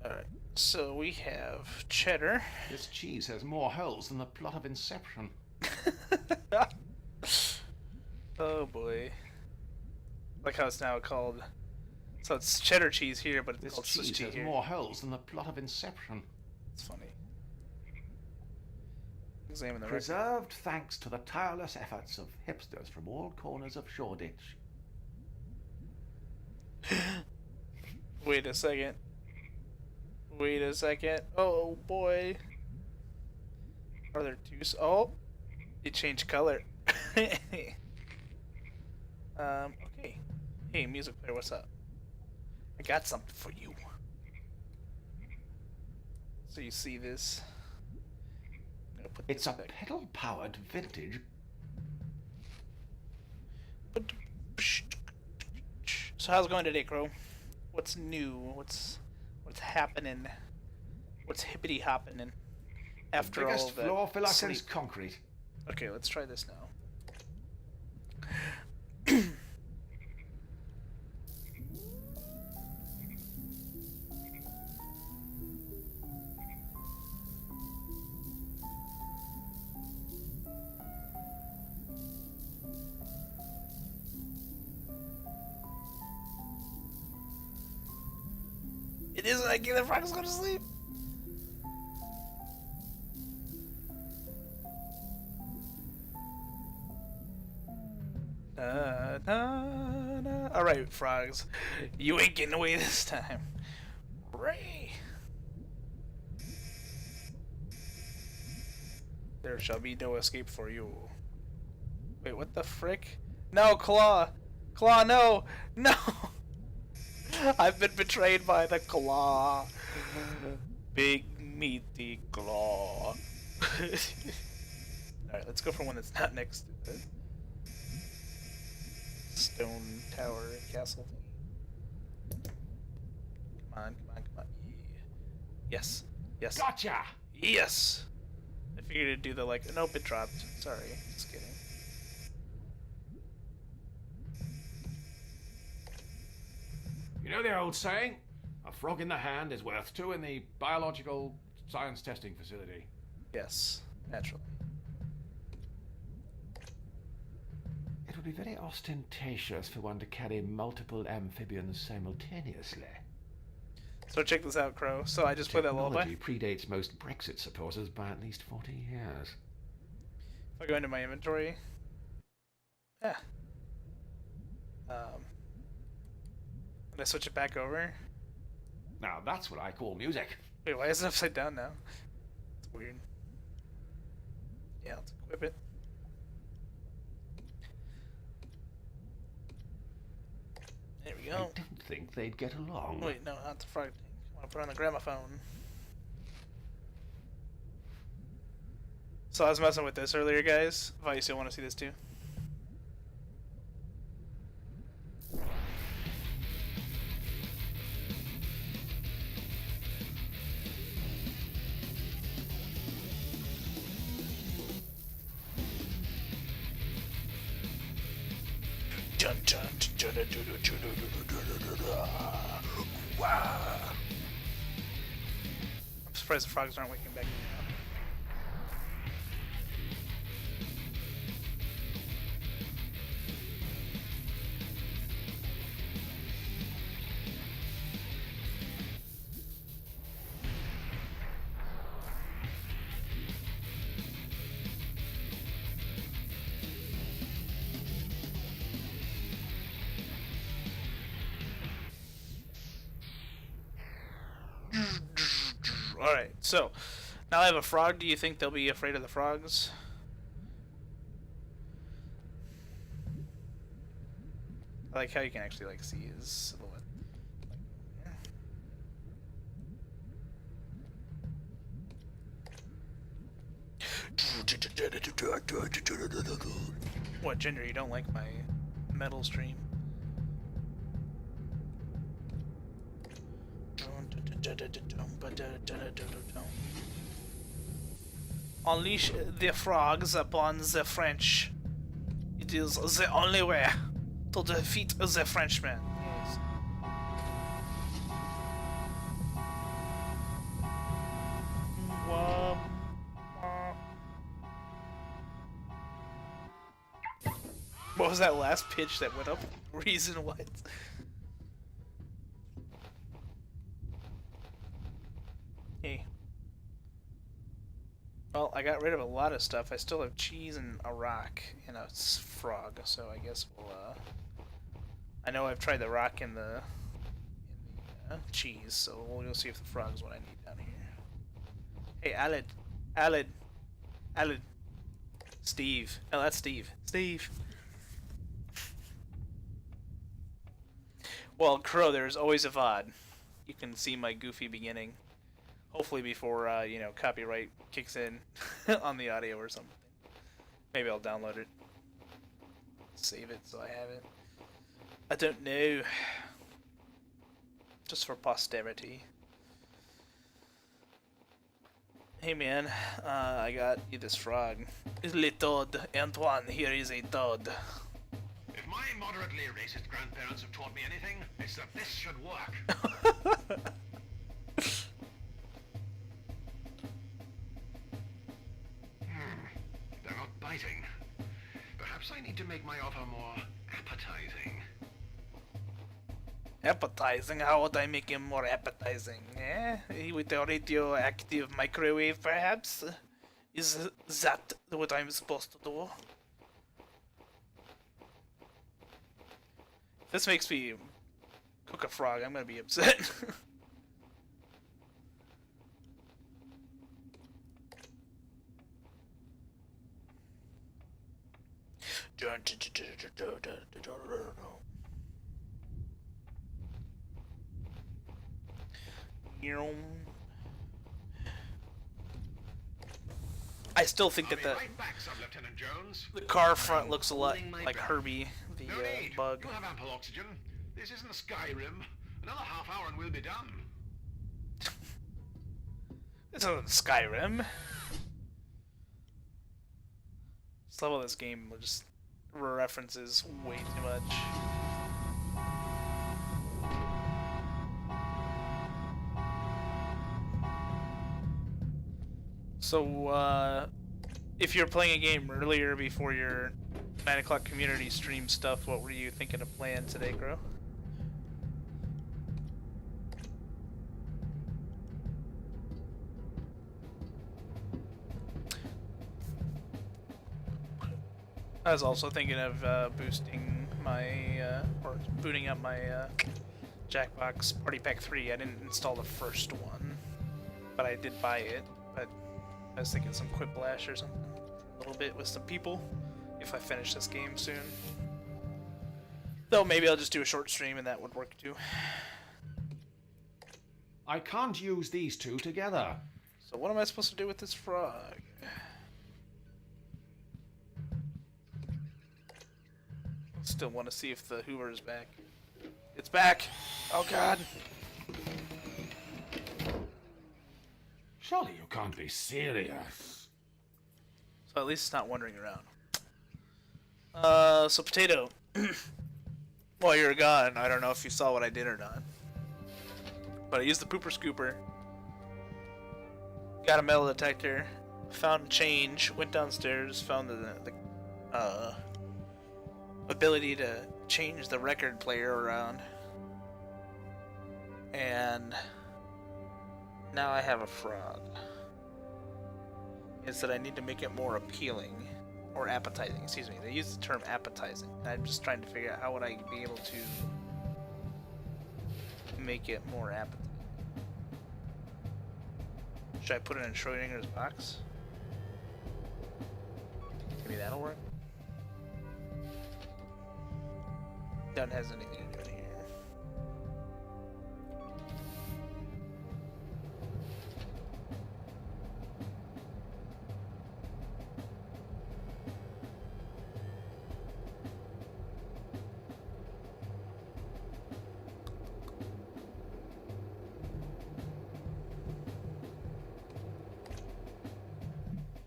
Alright, so we have cheddar. This cheese has more holes than the plot of Inception. Oh boy. Like how it's now called. So it's cheddar cheese here, but it's called Swiss cheese cheese has here. more holes than the plot of Inception. It's funny. Examine the record. Preserved thanks to the tireless efforts of hipsters from all corners of Shoreditch. Wait a second. Wait a second. Oh boy. Are there two? Oh, it changed color. Okay. Hey, music player, what's up? I got something for you. So you see this? I'm gonna put It's this a back. pedal-powered vintage. So how's it going today, Crow? What's new? What's happening? What's hippity happening after all Biggest of that floor filler sleep? since concrete. Okay, let's try this now. It isn't like the frog's going to sleep. Alright, frogs. You ain't getting away this time. Ray. There shall be no escape for you. Wait, what the frick? No, Claw! Claw, no! No! I've been betrayed by the Claw. Big meaty Claw. Alright, let's go for one that's not next to the stone tower castle. Come on, come on, come on. Yeah. Yes. Yes. Gotcha! Yes! I figured it'd do the like, nope, it dropped. Sorry, just kidding. You know the old saying? A frog in the hand is worth two in the biological science testing facility. Yes, naturally. It would be very ostentatious for one to carry multiple amphibians simultaneously. So check this out, Crow. So I just played that lullaby. Technology predates most Brexit supporters by at least 40 years. If I go into my inventory, yeah, Did I switch it back over? Now that's what I call music. Wait, why is it upside down now? It's weird. Yeah, let's equip it. There we I go. didn't think they'd get along. Wait, no, not the frog thing. I want to put on the gramophone. So I was messing with this earlier, guys. If you still want to see this too. Wow. I'm surprised the frogs aren't waking back up now. Alright, so now I have a frog. Do you think they'll be afraid of the frogs? I like how you can actually like see his silhouette. What, Ginger, you don't like my metal stream? Unleash the frogs upon the French. It is the only way to defeat the Frenchmen. Yes. What was that last pitch that went up? Reason what? Hey. Well, I got rid of a lot of stuff. I still have cheese and a rock and a frog, so I guess we'll, I know I've tried the rock and the cheese, so we'll go see if the frog's what I need down here. Hey, Aled. Steve. Oh, that's Steve. Steve. Well, Crow, there's always a VOD. You can see my goofy beginning. Hopefully before, you know, copyright kicks in on the audio or something. Maybe I'll download it. Save it so I have it. I don't know. Just for posterity. Hey man, I got you this frog. Le toad, Antoine, here is a toad. If my moderately racist grandparents have taught me anything, it's that this should work. They're not biting. Perhaps I need to make my offer more appetizing. Appetizing? How would I make him more appetizing? Eh? With a radioactive microwave, perhaps? Is that what I'm supposed to do? If this makes me cook a frog, I'm gonna be upset. I still think that the car front looks a lot like Herbie, the bug. You'll have ample oxygen. This isn't Skyrim. Another half hour and we'll be done. This isn't Skyrim. This level of this game just references way too much. So, if you're playing a game earlier before your 9 o'clock community stream stuff, what were you thinking of playing today, Crow? I was also thinking of boosting my my, or booting up my Jackbox Party Pack 3. I didn't install the first one, but I did buy it. But I was thinking some Quiplash or something, a little bit with some people, if I finish this game soon. Though maybe I'll just do a short stream and that would work too. I can't use these two together. So what am I supposed to do with this frog? Still want to see if the Hoover is back. It's back! Oh god! Surely you can't be serious. So at least it's not wandering around. So Potato. While you were gone, I don't know if you saw what I did or not. But I used the pooper scooper. Got a metal detector. Found a change. Went downstairs. Found the ability to change the record player around. And now I have a frog. Is that I need to make it more appealing. Or appetizing, excuse me. They use the term appetizing. I'm just trying to figure out how would I be able to make it more appetizing. Should I put it in Schrodinger's box? Maybe that'll work. That has anything to do in here.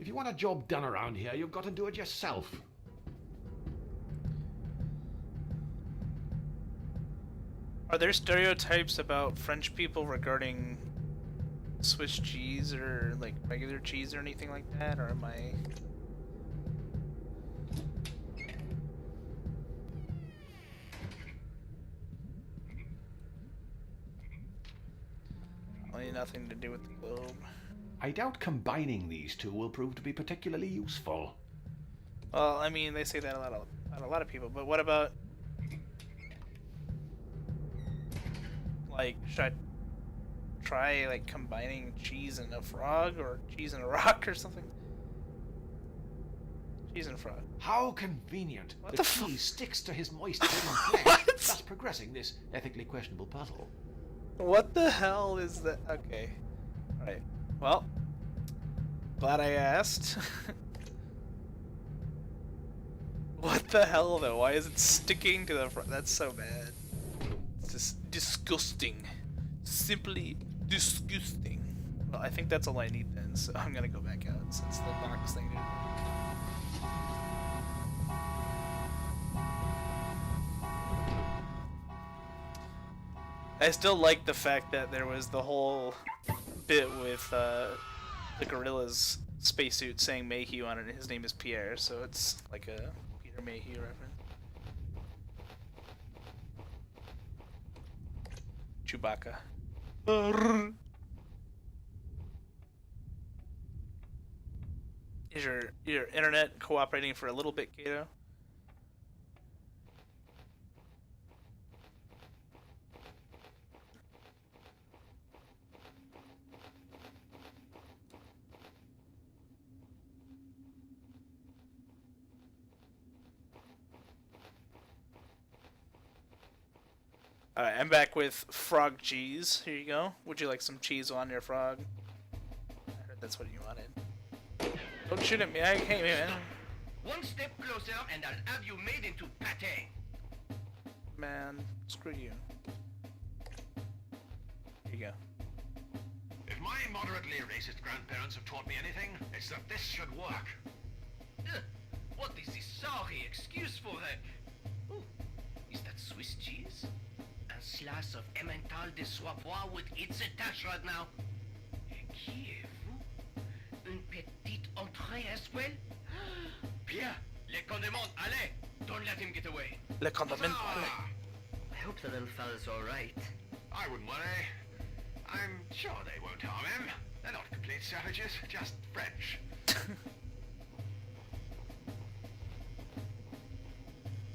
If you want a job done around here, you've got to do it yourself. Are there stereotypes about French people regarding Swiss cheese or like regular cheese or anything like that, or am I? Probably nothing to do with the globe. I doubt combining these two will prove to be particularly useful. Well, I mean, they say that about a lot of people, but what about, like, should I try, like, combining cheese and a frog, or cheese and a rock, or something? Cheese and frog. How convenient. What the the cheese sticks to his moist flesh, thus progressing this ethically questionable puzzle. What the hell is that? Okay. Alright. Well, glad I asked. What the hell, though? Why is it sticking to the front? That's so bad. It's just disgusting. Simply disgusting. Well, I think that's all I need then, so I'm gonna go back out since the box thing didn't work. I still like the fact that there was the whole bit with the gorilla's spacesuit saying Mayhew on it, and his name is Pierre, so it's like a Peter Mayhew reference. Chewbacca. Is your internet cooperating for a little bit, Kato? Alright, I'm back with frog cheese. Here you go. Would you like some cheese on your frog? I heard that's what you wanted. Don't shoot at me. I hate me, man. One step closer and I'll have you made into pate. Man, screw you. Here you go. If my moderately racist grandparents have taught me anything, it's that this should work. What is this sorry excuse for that? Oh, is that Swiss cheese? A slice of Emmental de Soibois with its attache right now. Qui êtes-vous? Une petite entrée as well? Bien, les condiments, allez! Don't let him get away. Le condimento. I hope the little fella's alright. I wouldn't worry. I'm sure they won't harm him. They're not complete savages, just French.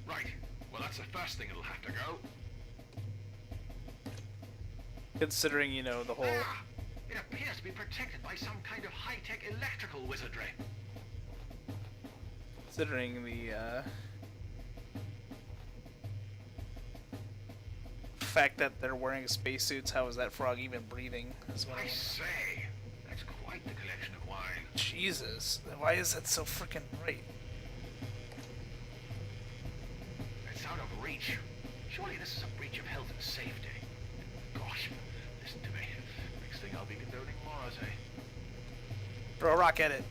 Right. Well, that's the first thing it'll have to go. Considering, you know, the whole... Ah! It appears to be protected by some kind of high-tech electrical wizardry. Considering the, fact that they're wearing spacesuits, how is that frog even breathing? Is what I I wanna- say, that's quite the collection of wine. Jesus, why is that so freaking bright? It's out of reach. Surely this is a breach of health and safety. Gosh, listen to me. Next thing I'll be condoning morality. Throw a rock at it.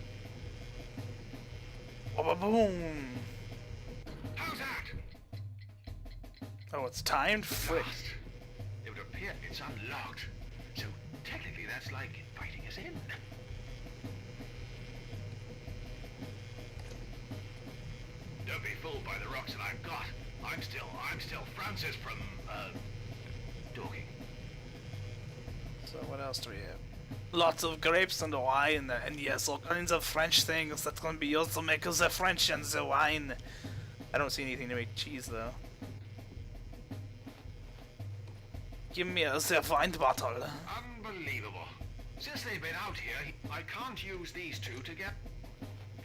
Boom! How's that? Oh, it's timed? Frick. Blast. It would appear it's unlocked. So technically that's like inviting us in. Don't be fooled by the rocks that I've got. I'm still Francis from, Dorking. So what else do we have? Lots of grapes and wine, and yes, all kinds of French things that can be used to make the French and the wine. I don't see anything to make cheese though. Give me the wine bottle. Unbelievable. Since they've been out here, I can't use these two to get...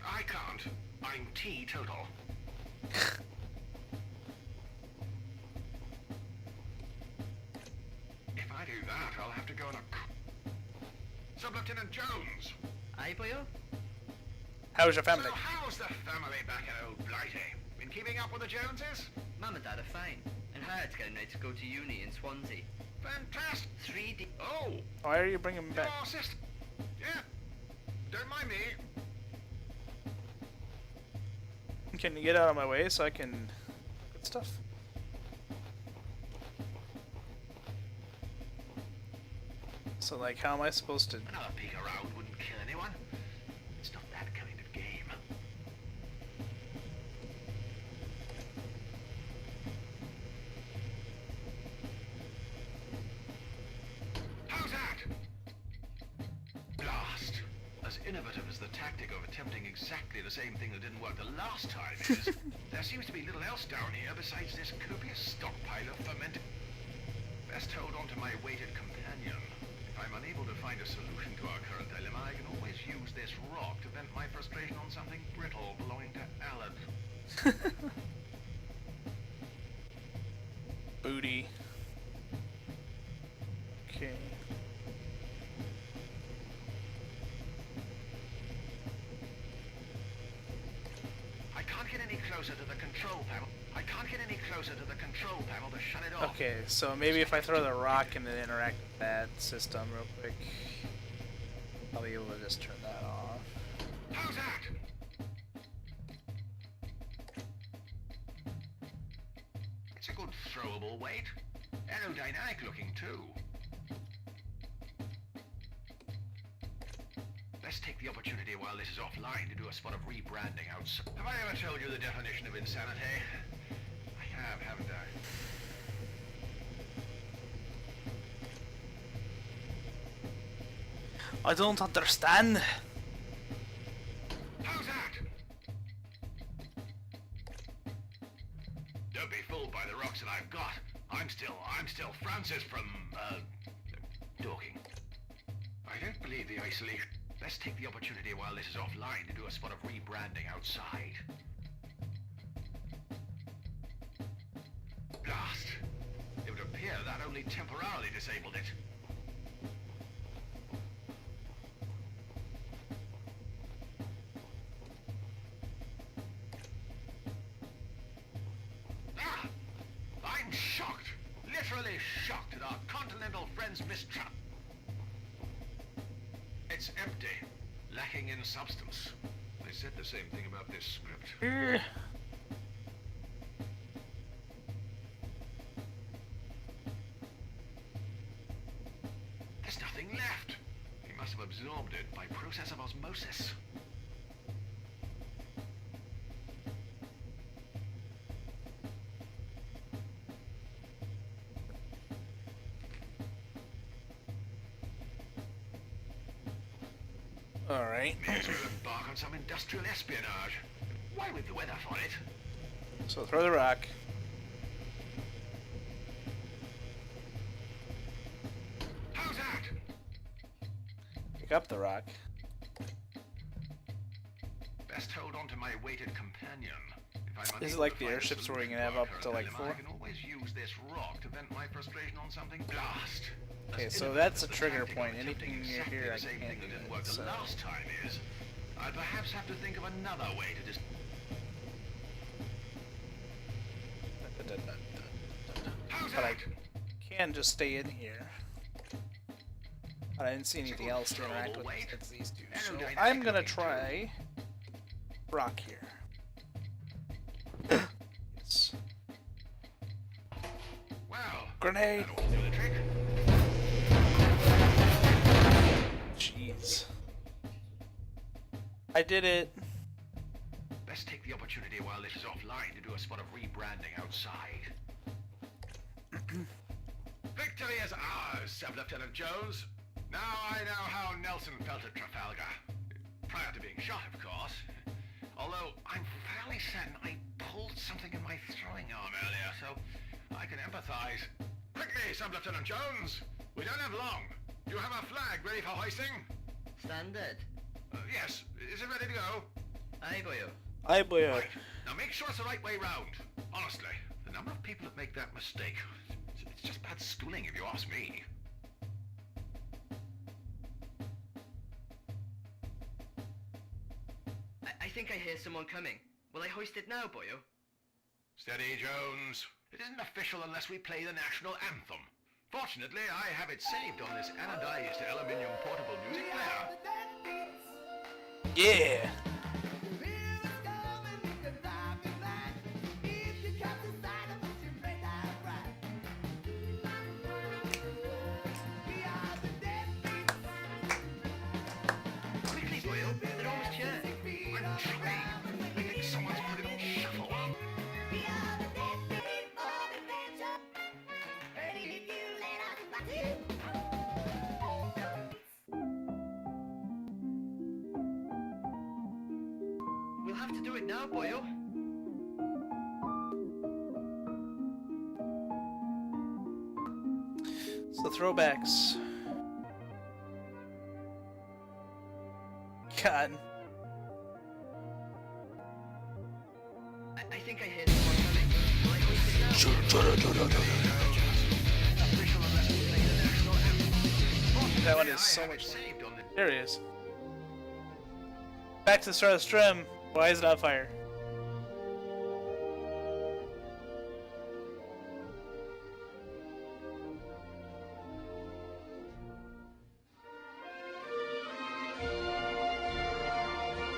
I can't. I'm teetotal. If I do that, I'll have to go on a... Sub-Lieutenant Jones! Aye, boyo? How's your family? So how's the family back at Old Blighty? Been keeping up with the Joneses? Mum and Dad are fine, and Harriet's getting ready to go to uni in Swansea. Fantastic! 3D. Oh! Why are you bringing me back? Your sister... Yeah. Don't mind me. Can you get out of my way so I can get stuff? So like, how am I supposed to... Another peek around wouldn't kill anyone. It's not that kind of game. How's that? Blast. As innovative as the tactic of attempting exactly the same thing that didn't work the last time is, there seems to be little else down here besides this copious stockpile of fermented... Best hold on to my weighted companion. If I'm unable to find a solution to our current dilemma, I can always use this rock to vent my frustration on something brittle belonging to Alan. Booty. Okay. I can't get any closer to the control panel. I can't get any closer to the control panel to shut it off. Okay, so maybe if I throw the rock and then interact with that system real quick, I'll be able to just turn that off. How's that? It's a good throwable weight. Aerodynamic looking too. Let's take the opportunity while this is offline to do a spot of rebranding outside. Have I ever told you the definition of insanity? I have, haven't I? I don't understand. How's that? Don't be fooled by the rocks that I've got. I'm still Francis from, Dorking. I don't believe the isolation... Let's take the opportunity while this is offline to do a spot of rebranding outside. Blast! It would appear that only temporarily disabled it. Ah! I'm shocked! Literally shocked at our continental friend's mistrust. It's empty, lacking in substance. They said the same thing about this script. There's nothing left. He must have absorbed it by process of osmosis. Alright. May as well embark on some industrial espionage. Why with the weather for it? So throw the rock. up the rock. Best hold on to my weighted companion. If I'm This is unable like to the find a airships where we solution can have to our up to current like dilemma, 4. I can always use this rock to vent my frustration on something. Blast. Okay, As so innovative that's as a the trigger tactic of point. attempting Anything near exactly here, I the same can't thing do that didn't that, work the so- last time is, I'll perhaps have to think of another way to just. But I can just stay in here. But I didn't see anything else to interact with besides these two. So I'm gonna try rock here. Yes. Well, Grenade! that'll do the trick. Jeez. I did it. Let's take the opportunity while this is offline to do a spot of rebranding outside. Victory is ours, Sub-Lieutenant Jones. Now I know how Nelson felt at Trafalgar. Prior to being shot, of course. Although I'm fairly certain I pulled something in my throwing arm earlier, so I can empathize. Quickly, Sub-Lieutenant Jones! We don't have long. Do you have a flag ready for hoisting? Standard. Yes. Is it ready to go? Aye, boyo. I boy. Right. Now make sure it's the right way round. Honestly, the number of people that make that mistake, it's just bad schooling if you ask me. I think I hear someone coming. Will I hoist it now, boyo? Steady, Jones. It isn't official unless we play the national anthem. Fortunately, I have it saved on this anodized aluminium portable music player. Yeah! Quickly, boyo. They're almost here. I'm trying. I think someone's put it on shuffle. We'll have to do it now, boyo. So throwbacks. God. I think I hear someone coming. Will I hoist it now? That one is so much fun. There he is. Back to the start of the stream. Why is it on fire?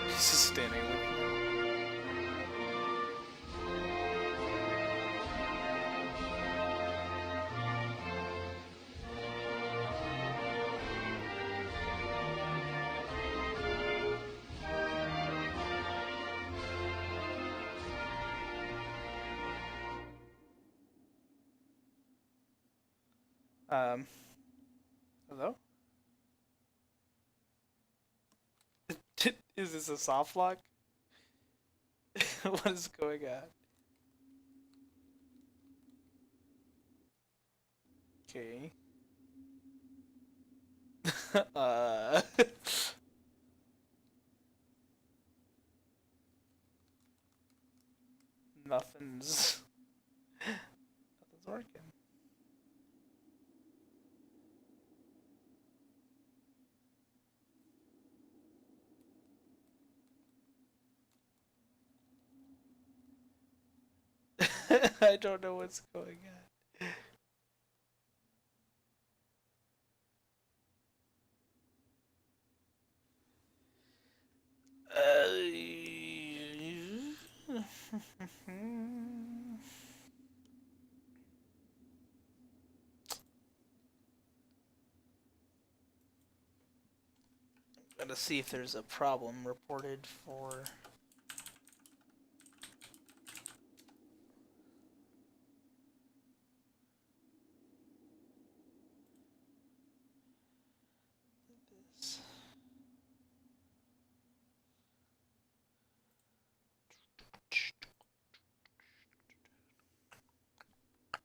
He's just standing there. Hello? Is this a soft lock? What is going on? Okay. Nothing's working. I don't know what's going on. Gotta see if there's a problem reported for. This. I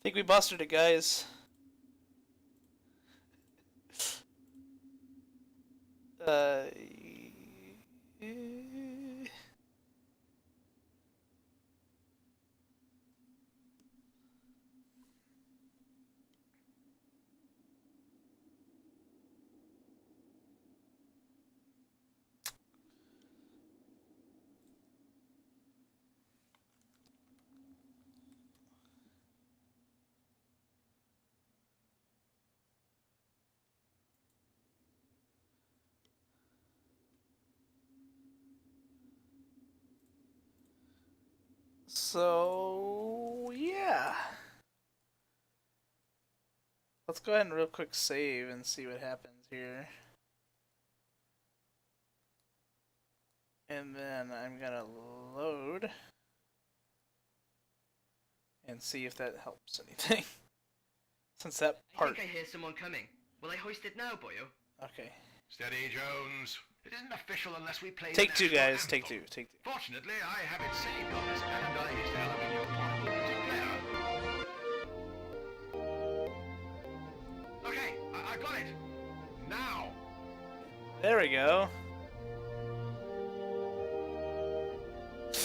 think we busted it, guys. Uh, so yeah. Let's go ahead and real quick save and see what happens here. And then I'm gonna load and see if that helps anything. Since that part. I think I hear someone coming. Will I hoist it now, boyo? Okay. Steady, Jones. It isn't official unless we play. Take two, guys. Take two. Take two. Fortunately, I have it saved on this Paradise Aluminium portable music player. Okay, I got it. Now. There we go.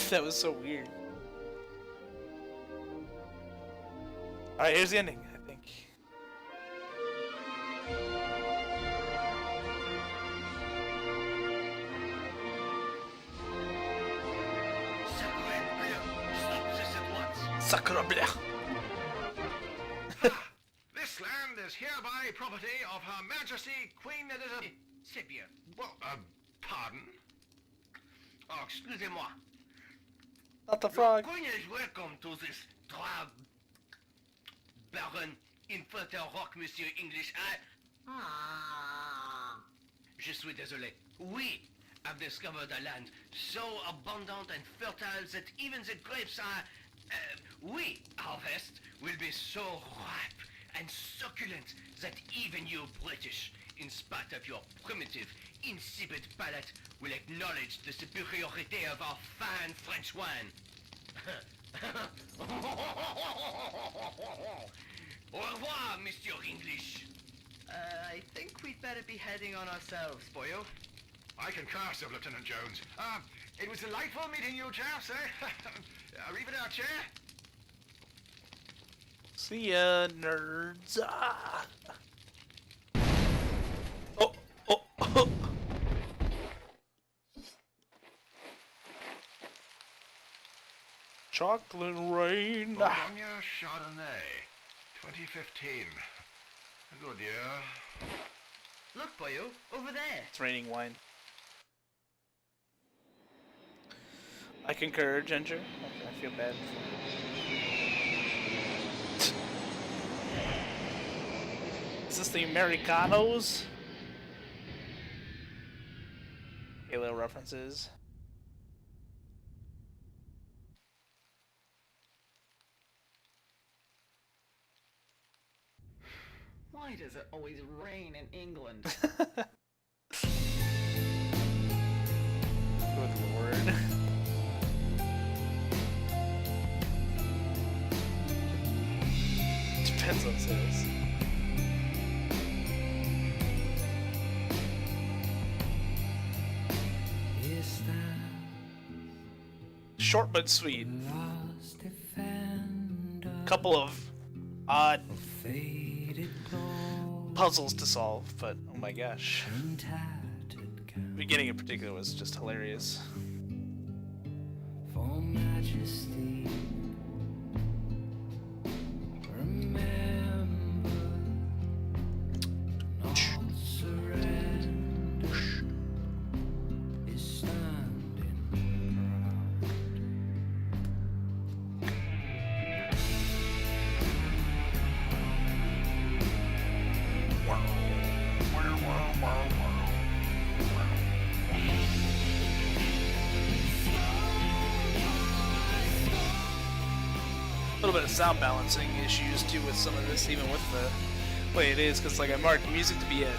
That was so weird. Alright, here's the ending, I think. Sakura Bleu. This land is hereby property of Her Majesty Queen Elizabeth. C'est bien. Well, pardon? Oh, excusez-moi. Not the frog. Queen is welcome to this Baron Infantile Rock, Monsieur English. Je suis désolé. We have discovered a land so abundant and fertile that even the grapes are... we harvest will be so ripe and succulent that even you British, in spite of your primitive, insipid palate, will acknowledge the superiority of our fine French wine. Au revoir, Monsieur English. I think we'd better be heading on ourselves, boyo. I concur, Sir Lieutenant Jones. It was delightful meeting you, chaps, eh? Arrivederci. See ya, nerds. Ah. Oh, oh, oh. Chocolate rain. Bologna Chardonnay, 2015. A good year. Look, boyo, over there. It's raining wine. I concur, Ginger. I feel bad. Is this the Americanos? Halo references. Why does it always rain in England? Good lord. Depends on sales. Short but sweet. Couple of odd puzzles to solve, but oh my gosh. The beginning in particular was just hilarious. For Majesty, remember, not surrender is standing A little bit of sound balancing issues too with some of this, even with the way it is, because like I marked music to be at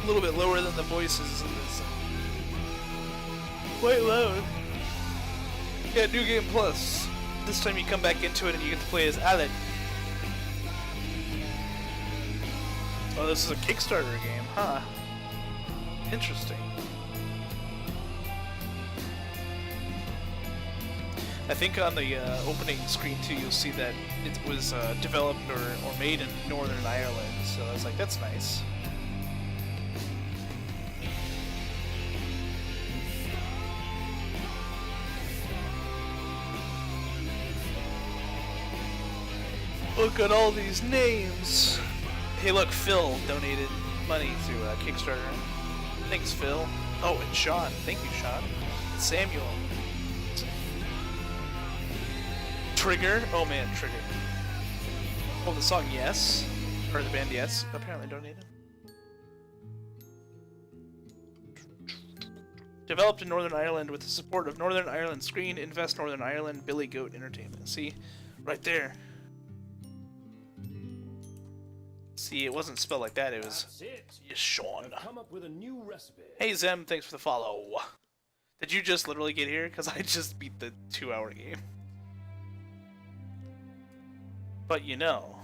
a little bit lower than the voices, and it's quite loud. Yeah, New Game Plus. This time you come back into it and you get to play as Alec. Oh, this is a Kickstarter game, huh? Interesting. I think on the opening screen too, you'll see that it was developed or made in Northern Ireland. So I was like, that's nice. Look at all these names. Hey, look, Phil donated money through Kickstarter. Thanks, Phil. Oh, and Sean. Thank you, Sean. And Samuel. Trigger. Oh man, Trigger. Oh, the song Yes, or the band Yes, apparently donated. Developed in Northern Ireland with the support of Northern Ireland Screen, Invest Northern Ireland, Billy Goat Entertainment. See, right there. See, it wasn't spelled like that. It was Sean. Come up with a new recipe. Hey Zem, thanks for the follow. Did you just literally get here? Because I just beat the 2-hour game. But you know.